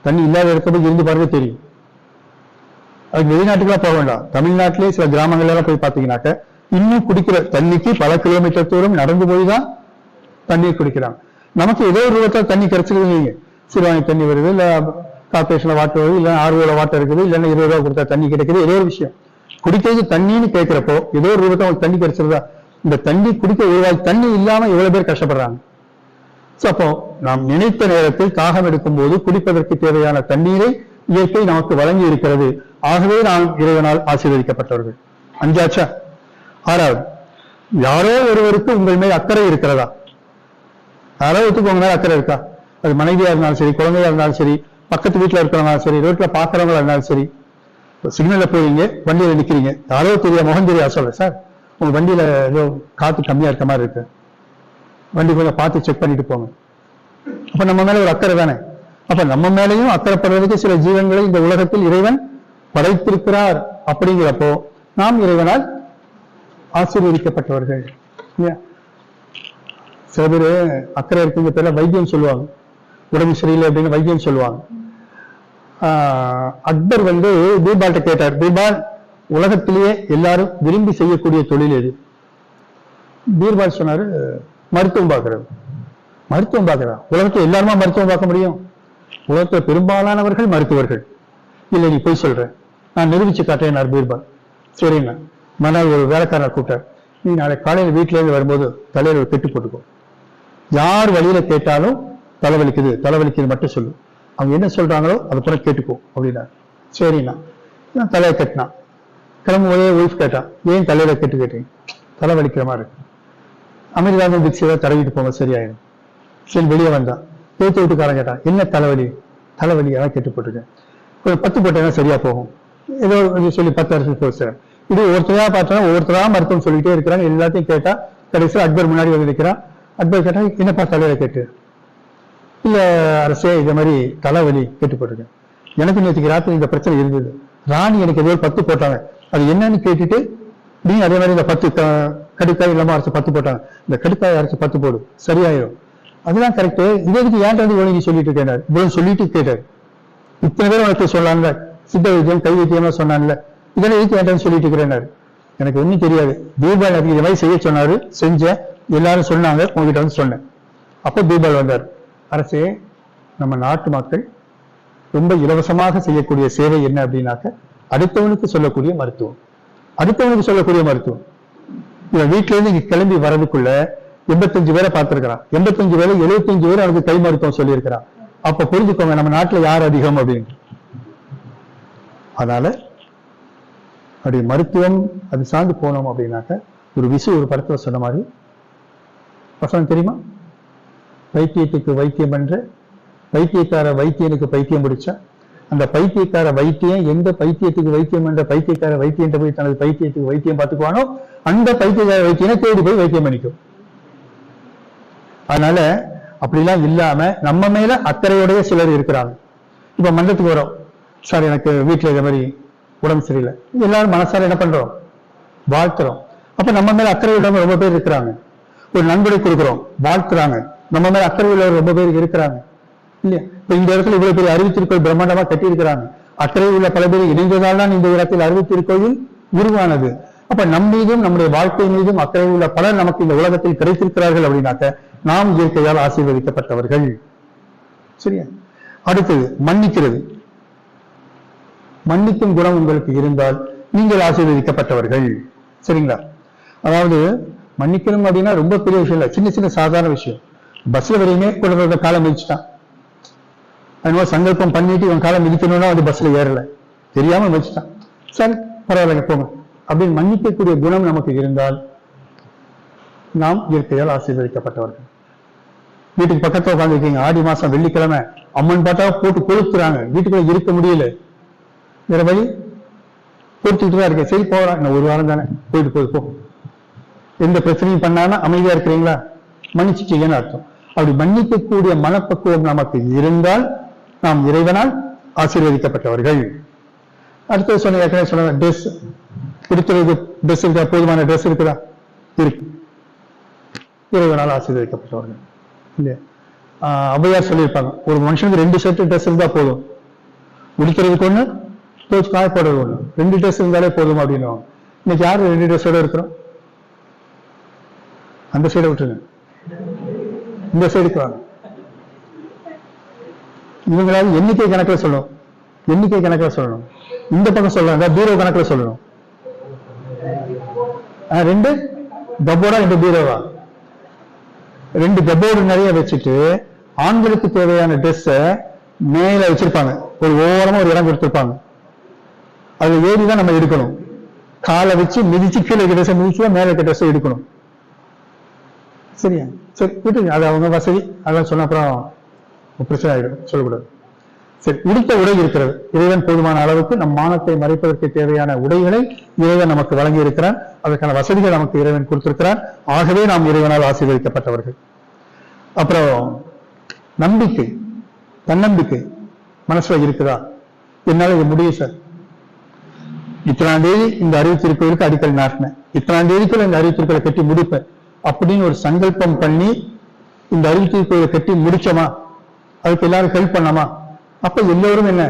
தண்ணி இல்லாத இடத்துல இருந்து பாருங்க தெரியும். அதுக்கு வெளிநாட்டுக்கெல்லாம் போக வேண்டாம், தமிழ்நாட்டிலே சில கிராமங்கள் எல்லாம் போய் பார்த்தீங்கன்னாக்க இன்னும் குடிக்கிற தண்ணிக்கு பல கிலோமீட்டர் தூரம் நடந்து போய் தான் தண்ணீர் குடிக்கிறாங்க. நமக்கு ஏதோ ஒரு ரூபத்தில் தண்ணி கிடைச்சிருக்கீங்க, சிறுவாணி தண்ணி வருது, இல்ல கார்பரேஷன்ல வாட்டர் வருது, இல்ல ஆர்ஓல வாட்டர் இருக்குது, இல்லைன்னா 20 ரூபா கொடுத்தா தண்ணி கிடைக்குது, ஏதோ ஒரு விஷயம். குடிக்கிறது தண்ணின்னு கேட்கிறப்போ ஏதோ ஒரு ரூபத்தில் உங்களுக்கு தண்ணி கிடைச்சிருதா? இந்த தண்ணி குடிக்க ஒரு வாய் தண்ணி இல்லாம எவ்வளவு பேர் கஷ்டப்படுறாங்க. அப்போ நாம் நினைத்த நேரத்தில் தாகம் எடுக்கும் போது குடிப்பதற்கு தேவையான தண்ணீரை இயற்கை நமக்கு வழங்கி இருக்கிறது. ஆகவே நாம் இறைவனால் ஆசீர்வதிக்கப்பட்டவர்கள். 5ஆச்சா? 6வது, யாரோ ஒருவருக்கு உங்கள் மேல் அக்கறை இருக்கிறதா? யாரோ ஒருத்தருக்கு உங்க மேல அக்கறை இருக்கா? அது மனைவியா இருந்தாலும் சரி, குழந்தையா இருந்தாலும் சரி, பக்கத்து வீட்டுல இருக்கிறவங்க சரி, ரோட்ல பாக்குறவங்களா இருந்தாலும் சரி. சிக்னல்ல போவீங்க, வண்டியில நிக்கிறீங்க, யாரோ தெரியா முகம் தெரியா சொல்றேன் சார், உங்க வண்டியில ஏதோ காத்து கம்மியா இருக்க மாதிரி இருக்கு, வண்டி கொஞ்சம் பார்த்து செக் பண்ணிட்டு போங்க. அப்ப நம்ம மேல ஒரு அக்கறை தானே? அப்ப நம்ம மேலையும் அக்கறைப்படுறதுக்கு சில ஜீவன்களை இந்த உலகத்தில் இறைவன் படைத்திருக்கிறார். அப்படிங்கிறப்போ நாம் இறைவனால் ஆசீர்வதிக்கப்பட்டவர்கள். சில பேர் அக்கறை இருக்குங்க பேர்ல வைத்தியம் சொல்லுவாங்க, உடம்பு சரியில்லை அப்படின்னு வைத்தியம் சொல்லுவாங்க. அக்பர் பீர்பால்கிட்ட கேட்டார், பீர்பால், உலகத்திலேயே எல்லாரும் விரும்பி செய்யக்கூடிய தொழில் எது? பீர்பால் சொன்னாரு, மருத்துவம் பார்க்கிறது. மருத்துவம் பார்க்கிறா? உலகத்துல எல்லாருமா மருத்துவம் பார்க்க முடியும்? உலகத்துல பெரும்பாலானவர்கள் மருத்துவர்கள். இல்லை, நீ போய் சொல்ற, நான் நிரூபிச்சு காட்டேன் பீர்பால். சரிங்க. மறுநாள் ஒரு வேலைக்காரர் கூப்பிட்டார், நீ நாளை காலையில் வீட்டில இருந்து வரும்போது தலையில ஒரு கெட்டு போட்டுக்கோ, யார் வழியில கேட்டாலும் தலைவலிக்குது தலைவலிக்குது மட்டும் சொல்லு, அவங்க என்ன சொல்றாங்களோ அதை கூட கேட்டுக்கோ அப்படின்னா. சரிண்ணா. நான் தலையை கட்டினான். கிளம்பும்போதே ஒய்ஃப் கேட்டான், ஏன் தலையில கெட்டு கேட்டீங்க? தலைவலிக்கிற மாதிரி இருக்கு. அமெரிக்காவை பிக்ஸில தடவிட்டு போங்க, சரியாயிடும். சரி, வெளியே வந்தான். பேச்சு வீட்டுக்காரன் கேட்டான், என்ன தலைவலி? தலைவலி அதான் கெட்டு போட்டிருக்கேன், கொஞ்சம் 10 போட்டேன்னா சரியா போகும், ஏதோ சொல்லி 10 வருஷம் போச்சு. இது ஒருத்தரா பார்த்தோன்னா ஒவ்வொருத்தரா மருத்துவம் சொல்லிட்டே இருக்கிறாங்க. எல்லாத்தையும் கேட்டா கடைசியில் அக்பர் முன்னாடி வந்து நிற்கிறான். அக்பர் கேட்டா, என்னப்பா தலையில கேட்டு? இல்ல அரசே, இது மாதிரி தலைவலி கேட்டு போட்டிருக்கேன், எனக்கு நேற்றுக்கு ராத்திரி இந்த பிரச்சனை இருந்தது, ராணி எனக்கு ஏதோ 10 போட்டாங்க, அது என்னன்னு கேட்டுட்டு நீ அதே மாதிரி இந்த 10 கடுக்காய் இல்லாம அரைச்சு 10 போட்டாங்க, இந்த கடுக்காய் அரைச்சு 10 போடு, சரியாயிடும். அதுதான் கரெக்ட். இதுக்கு ஏன்ட்டு ஒழுங்கி சொல்லிட்டு கேட்டார், இவ்வளவு சொல்லிட்டு கேட்டார். இத்தனை பேர் உனக்கு சொல்லலாம்ல, சித்த வைத்தியம் கை வைத்தியம்லாம் சொன்னான்ல, இதெல்லாம் எதுக்கு வேண்டாம்னு சொல்லிட்டு இருக்கிறேன்னாரு. எனக்கு ஒன்றும் தெரியாது. பீர்பால் எனக்கு இந்த மாதிரி செய்ய சொன்னாரு, செஞ்சேன், எல்லாரும் சொன்னாங்க, உங்ககிட்ட வந்து சொன்னேன். அப்போ பீர்பால் வந்தார். அரசே, நம்ம நாட்டு மக்கள் ரொம்ப இலவசமாக செய்யக்கூடிய சேவை என்ன அப்படின்னாக்க அடுத்தவனுக்கு சொல்லக்கூடிய மருத்துவம். அடுத்தவனுக்கு சொல்லக்கூடிய மருத்துவம். இவன் வீட்டுல இருந்து இங்க கிளம்பி வரதுக்குள்ள 85 பேரை பார்த்திருக்கிறான். 85 பேரை 75 பேர் அவனுக்கு கை மருத்துவம் சொல்லியிருக்கிறான். அப்ப புரிஞ்சுக்கோங்க நம்ம நாட்டுல யார் அதிகம் அப்படின்னு. அதனால அப்படி மருத்துவம் அது சார்ந்து போனோம் அப்படின்னாக்க ஒரு ஒரு படத்துல சொன்ன மாதிரி வசனம் தெரியுமா? பைத்தியத்துக்கு வைத்தியம் என்ற பைத்தியக்கார வைத்தியனுக்கு பைத்தியம் பிடிச்சா அந்த பைத்தியக்கார வைத்தியம் எந்த பைத்தியத்துக்கு வைத்தியம் என்ற பைத்தியக்கார வைத்தியம் போய் தனது பைத்தியத்துக்கு வைத்தியம் பார்த்துக்குவானோ அந்த பைத்தியக்கார வைத்தியனை தேடி போய் வைத்தியம் பண்ணிக்கும். அதனால அப்படிலாம் இல்லாம நம்ம மேல அக்கறையோடைய சிலர் இருக்கிறாங்க. இப்ப மன்றத்துக்கு வரோம், சார் எனக்கு வீட்டுல இதே மாதிரி உடம்பு சரியில்லை, எல்லாரும் மனசார என்ன பண்றோம்? வாழ்த்துறோம். அப்ப நம்ம மேல அக்கறை உள்ளவங்க ரொம்ப பேர் இருக்கிறாங்க. ஒரு நன்கொடை கொடுக்குறோம், வாழ்த்துறாங்க, நம்ம மேல அக்கறை உள்ளவர் ரொம்ப பேர் இருக்கிறாங்க இல்லையா? இப்ப இந்த இடத்துல இவ்வளவு பெரிய அறிவித்திருக்கோள் பிரம்மாண்டமா கட்டி இருக்கிறாங்க. அக்கறை உள்ள பல பேர் இணைந்ததால் தான் இந்த இடத்தில் அறிவித்திருக்கோயில் உருவானது. அப்ப நம் மீதும் நம்முடைய வாழ்க்கை மீதும் அக்கறை உள்ள பலர் நமக்கு இந்த உலகத்தில் கிடைத்திருக்கிறார்கள் அப்படின்னாக்க நாம் இயற்கையால் ஆசீர்வதிக்கப்பட்டவர்கள். சரியா? அடுத்தது மன்னிக்கிறது. மன்னிக்கும் குணம் உங்களுக்கு இருந்தால் நீங்கள் ஆசீர்வதிக்கப்பட்டவர்கள். சரிங்களா? அதாவது மன்னிக்கணும் அப்படின்னா ரொம்ப பெரிய விஷயம் இல்லை, சின்ன சின்ன சாதாரண விஷயம். பஸ்ல வரையுமே குழந்தை காலம் மிதிச்சுட்டான், அதனால சங்கல்பம் பண்ணிட்டு இவன் காலம் மிதிக்கணும்னா அது பஸ்ல ஏறல, தெரியாம மிதிச்சுட்டான், சரி பரவாயில்லைங்க போங்க அப்படின்னு மன்னிக்கக்கூடிய குணம் நமக்கு இருந்தால் நாம் இயற்கையால் ஆசீர்வதிக்கப்பட்டவர்கள். வீட்டுக்கு பக்கத்துல உட்காந்துருக்கீங்க, ஆடி மாசம் வெள்ளிக்கிழமை அம்மன் பாட்டா போட்டு கொளுத்துறாங்க, வீட்டுக்குள்ள இருக்க முடியல, வேற வழி பொறுத்துக்கிட்டு தான் இருக்கேன், சரி போறான், இன்னும் ஒரு வாரம் தானே, போயிட்டு போ, எந்த பிரச்சனையும் பண்ணாம அமைதியா இருக்கிறீங்களா, மன்னிச்சுட்டீங்கன்னு அர்த்தம். அப்படி மன்னிக்கக்கூடிய மனப்பக்குவம் நமக்கு இருந்தால் நாம் இறைவனால் ஆசீர்வதிக்கப்பட்டவர்கள். அடுத்தது சொன்ன ஏற்கனவே சொன்ன ட்ரெஸ், கொடுத்துறது ட்ரெஸ் இருக்கா, போதுமான ட்ரெஸ் இருக்குதா, இருக்கு, இறைவனால் ஆசீர்வதிக்கப்பட்டவர்கள் இல்லையா? ஔவையார் சொல்லியிருப்பாங்க, ஒரு மனுஷனுக்கு 2 ஷர்ட் ட்ரெஸ் இருந்தா போதும், முடிக்கிறதுக்கு ஒண்ணு, தோச்சு காய போடுறது ஒண்ணு, 2 ட்ரெஸ் இருந்தாலே போதும் அப்படின்னு. இன்னைக்கு யாரு 2 ட்ரெஸ்ஸோட இருக்கிறோம்? அந்த சைடை விட்டுருங்க, இந்த சைடுக்கு வாங்க. இவங்களால எண்ணிக்கை கணக்கில் சொல்லணும், எண்ணிக்கை கணக்கில் சொல்லணும், இந்த பக்கம் சொல்லலாம், பீரோ கணக்கில் சொல்லணும். 2 கப்போடா 2 பீரோவா, 2 கப்போர்டு நிறைய வச்சுட்டு ஆண்களுக்கு தேவையான ட்ரெஸ் மேல வச்சிருப்பாங்க, ஒரு ஓரமா ஒரு இடம் கொடுத்திருப்பாங்க, அது ஏறிதான் நம்ம எடுக்கணும், காலை வச்சு மிதிச்சு கீழே ட்ரெஸ் மிதிச்சுதான் மேல இருக்க ட்ரெஸ் எடுக்கணும். சரியா? சரி விட்டுங்க, அது அவங்க வசதி, அதெல்லாம் சொன்ன அப்புறம் பிரச்சனை ஆகிடும், சொல்லக்கூடாது. சரி, உடுத்த உடை இருக்கிறது, இறைவன் போதுமான அளவுக்கு நம் மானத்தை மறைப்பதற்கு தேவையான உடைகளை இறைவன் நமக்கு வழங்கி இருக்கிறான், அதற்கான வசதிகள் நமக்கு இறைவன் கொடுத்திருக்கிறான். ஆகவே நாம் இறைவனால் ஆசீர்வதிக்கப்பட்டவர்கள். அப்புறம் நம்பிக்கை, தன்னம்பிக்கை மனசுல இருக்குதா? என்னால இது முடியும் சார், இத்தனாம் தேதி இந்த அறிவித்திருக்கோளுக்கு அடிக்கல் நாட்டினேன், இத்தனாம் தேதிக்குள்ள இந்த அறிவித்திருக்கோளை கட்டி முடிப்பேன் அப்படின்னு ஒரு சங்கல்பம் பண்ணி இந்த அறிவித்திருக்கோளை கட்டி முடிச்சோமா, அதுக்கு எல்லாரும் ஹெல்ப் பண்ணாமா, அப்ப எல்லோரும் என்ன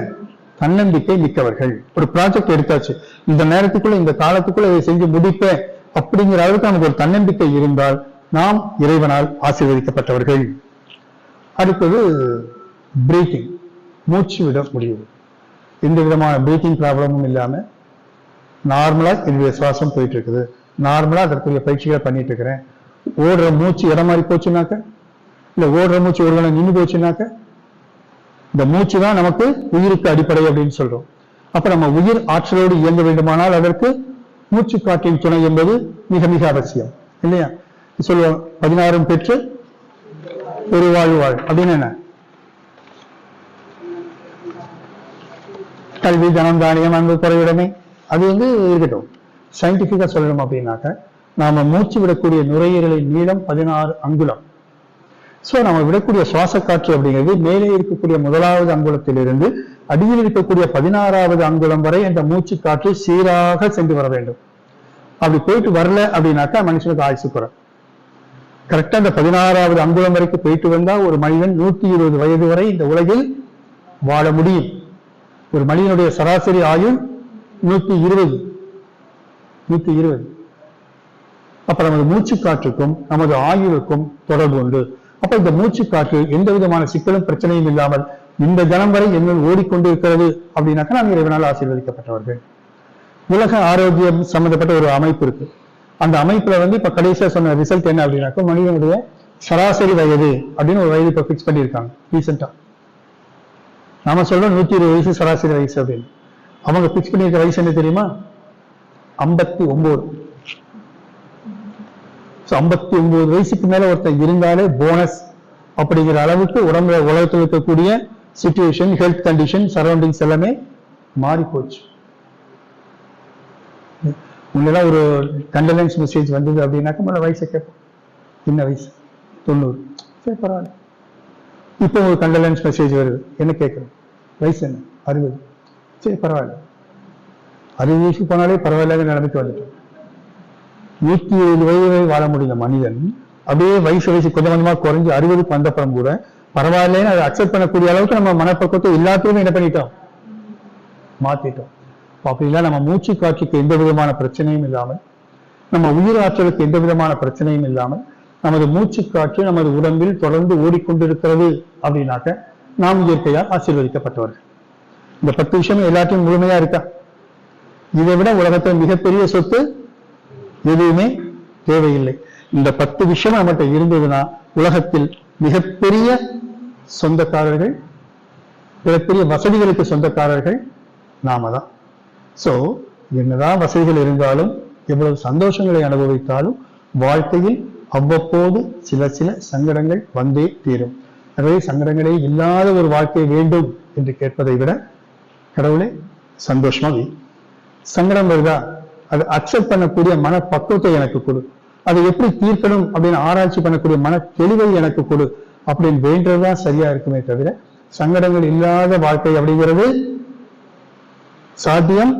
தன்னம்பிக்கை மிக்கவர்கள். ஒரு ப்ராஜெக்ட் எடுத்தாச்சு, இந்த நேரத்துக்குள்ள இந்த காலத்துக்குள்ள இதை செஞ்சு முடிப்பேன் அப்படிங்கிற அளவுக்கு நமக்கு ஒரு தன்னம்பிக்கை இருந்தால் நாம் இறைவனால் ஆசீர்வதிக்கப்பட்டவர்கள். அடுத்தது பிரீத்திங், மூச்சு விட முடியும், எந்த விதமான பிரீத்திங் ப்ராப்ளமும் இல்லாம நார்மலா என்னுடைய சுவாசம் போயிட்டு இருக்குது, நார்மலா அதற்குரிய பயிற்சிகளை பண்ணிட்டு இருக்கிறேன். ஓடுற மூச்சு இடம் மாதிரி போச்சுனாக்க, இல்ல ஓடுற மூச்சு ஒரு வேளை நின்று போச்சுனாக்க, இந்த மூச்சு தான் நமக்கு உயிருக்கு அடிப்படை அப்படின்னு சொல்றோம். அப்ப நம்ம உயிர் ஆற்றலோடு இயங்க வேண்டுமானால் அதற்கு மூச்சு காற்றின் துணை என்பது மிக மிக அவசியம் இல்லையா? சொல்லுவோம் 16 பெற்று ஒரு வாழ்வாழ் அப்படின்னு என்ன, கல்வி தனம் தானியம் அன்பு குறைவிடமே, அது இருக்கட்டும். சயின்டிபிக்கா சொல்லணும் அப்படின்னாக்க நாம மூச்சு விடக்கூடிய நுரையீரலின் நீளம் 16 அங்குலம். சோ நம்ம விடக்கூடிய சுவாச காற்று அப்படிங்கிறது மேலே இருக்கக்கூடிய 1வது அங்குலத்திலிருந்து அடியில் இருக்கக்கூடிய 16வது அங்குலம் வரை அந்த மூச்சு காற்று சீராக சென்று வர வேண்டும். அப்படி போயிட்டு வரல அப்படின்னாக்கா மனுஷனுக்கு ஆயுசு குறையும். கரெக்டா அந்த 16வது அங்குலம் வரைக்கும் போயிட்டு வந்தா ஒரு மனிதன் 120 வயது வரை இந்த உலகில் வாழ முடியும். ஒரு மனிதனுடைய சராசரி ஆயுள் 120. அப்ப நமது மூச்சு காற்றுக்கும் நமது ஆயுளுக்கும் தொடர்பு உண்டு. அப்ப இந்த மூச்சு காற்று எந்த விதமான சிக்கலும் பிரச்சனையும் இல்லாமல் இந்த கணம் வரை என்னுள் ஓடிக்கொண்டிருக்கிறது அப்படின்னாக்கா நாம் இறைவனால் ஆசீர்வதிக்கப்பட்டவர்கள். உலக ஆரோக்கியம் சம்பந்தப்பட்ட ஒரு அமைப்பு இருக்கு. அந்த அமைப்புல இப்ப கடைசியா சொன்ன ரிசல்ட் என்ன அப்படின்னாக்கா மனிதனுடைய சராசரி வயது அப்படின்னு ஒரு வயது இப்ப பிக்ஸ் பண்ணியிருக்காங்க ரீசெண்டா. நாம சொல்றோம் 120 வயசு சராசரி வயசு அப்படின்னு. அவங்க பிக்ஸ் பண்ணியிருக்க வயசு என்ன தெரியுமா? 59. 59 வயசுக்கு மேல ஒருத்தர் இருந்தாலே போனஸ் அப்படிங்கிற அளவுக்கு உலகத்தில் இருக்கக்கூடிய சிச்சுவேஷன், ஹெல்த் கண்டிஷன், சரௌண்டிங்ஸ் எல்லாமே மாறி போச்சு. முன்னெல்லாம் ஒரு கண்டலன்ஸ் மெசேஜ் வந்தது அப்படின்னாக்க மேல வயசை கேட்போம். என்ன வயசு? 90. சரி பரவாயில்ல. இப்போ ஒரு கண்டலன்ஸ் மெசேஜ் வருது, என்ன கேட்கணும்? வயசு என்ன? 60. சரி பரவாயில்ல. 60 வயசுக்கு போனாலே பரவாயில்லாத நிலைமைக்கு வந்துட்டோம். 107 வயது வாழ முடிந்த மனிதன் அப்படியே வயசு கொஞ்சம் கொஞ்சமா குறைஞ்சு 60க்கு வந்தப்புறம் கூட பரவாயில்லன்னு அதை அக்செப்ட் பண்ணக்கூடிய அளவுக்கு நம்ம மனப்பக்குவத்தை எல்லாத்தையுமே என்ன பண்ணிட்டோம்? மாத்திட்டோம். அப்படிலாம் நம்ம மூச்சு காற்றுக்கு எந்த விதமான பிரச்சனையும் இல்லாமல், நம்ம உயிர் ஆற்றலுக்கு எந்த விதமான பிரச்சனையும் இல்லாமல் நமது மூச்சு காற்று நமது உடம்பில் தொடர்ந்து ஓடிக்கொண்டிருக்கிறது அப்படின்னாக்க நாம் இயற்கையால் ஆசீர்வதிக்கப்பட்டவர்கள். இந்த 10 விஷயம் எல்லாத்தையும் முழுமையா இருக்கா? இதை விட உலகத்தில் மிகப்பெரிய சொத்து எதுவுமே தேவையில்லை. இந்த 10 விஷயம் நம்மகிட்ட இருந்ததுன்னா உலகத்தில் மிகப்பெரிய சொந்தக்காரர்கள், மிகப்பெரிய வசதிகளுக்கு சொந்தக்காரர்கள் நாம தான். சோ என்னதான் வசதிகள் இருந்தாலும், எவ்வளவு சந்தோஷங்களை அனுபவித்தாலும் வாழ்க்கையில் அவ்வப்போது சில சங்கடங்கள் வந்தே தீரும். எனவே சங்கடங்களே இல்லாத ஒரு வாழ்க்கை வேண்டும் என்று கேட்பதை விட கடவுளே சந்தோஷமா வை. சங்கடம் வருதா, அதை அக்செப்ட் பண்ணக்கூடிய மன பக்குவத்தை எனக்கு கொடு. அதை எப்படி தீர்க்கணும் அப்படின்னு ஆராய்ச்சி பண்ணக்கூடிய மன தெளிவை எனக்கு கொடு அப்படின்னு வேண்டதுதான் சரியா இருக்குமே தவிர சங்கடங்கள் இல்லாத வாழ்க்கை அப்படிங்கிறது சாத்தியம்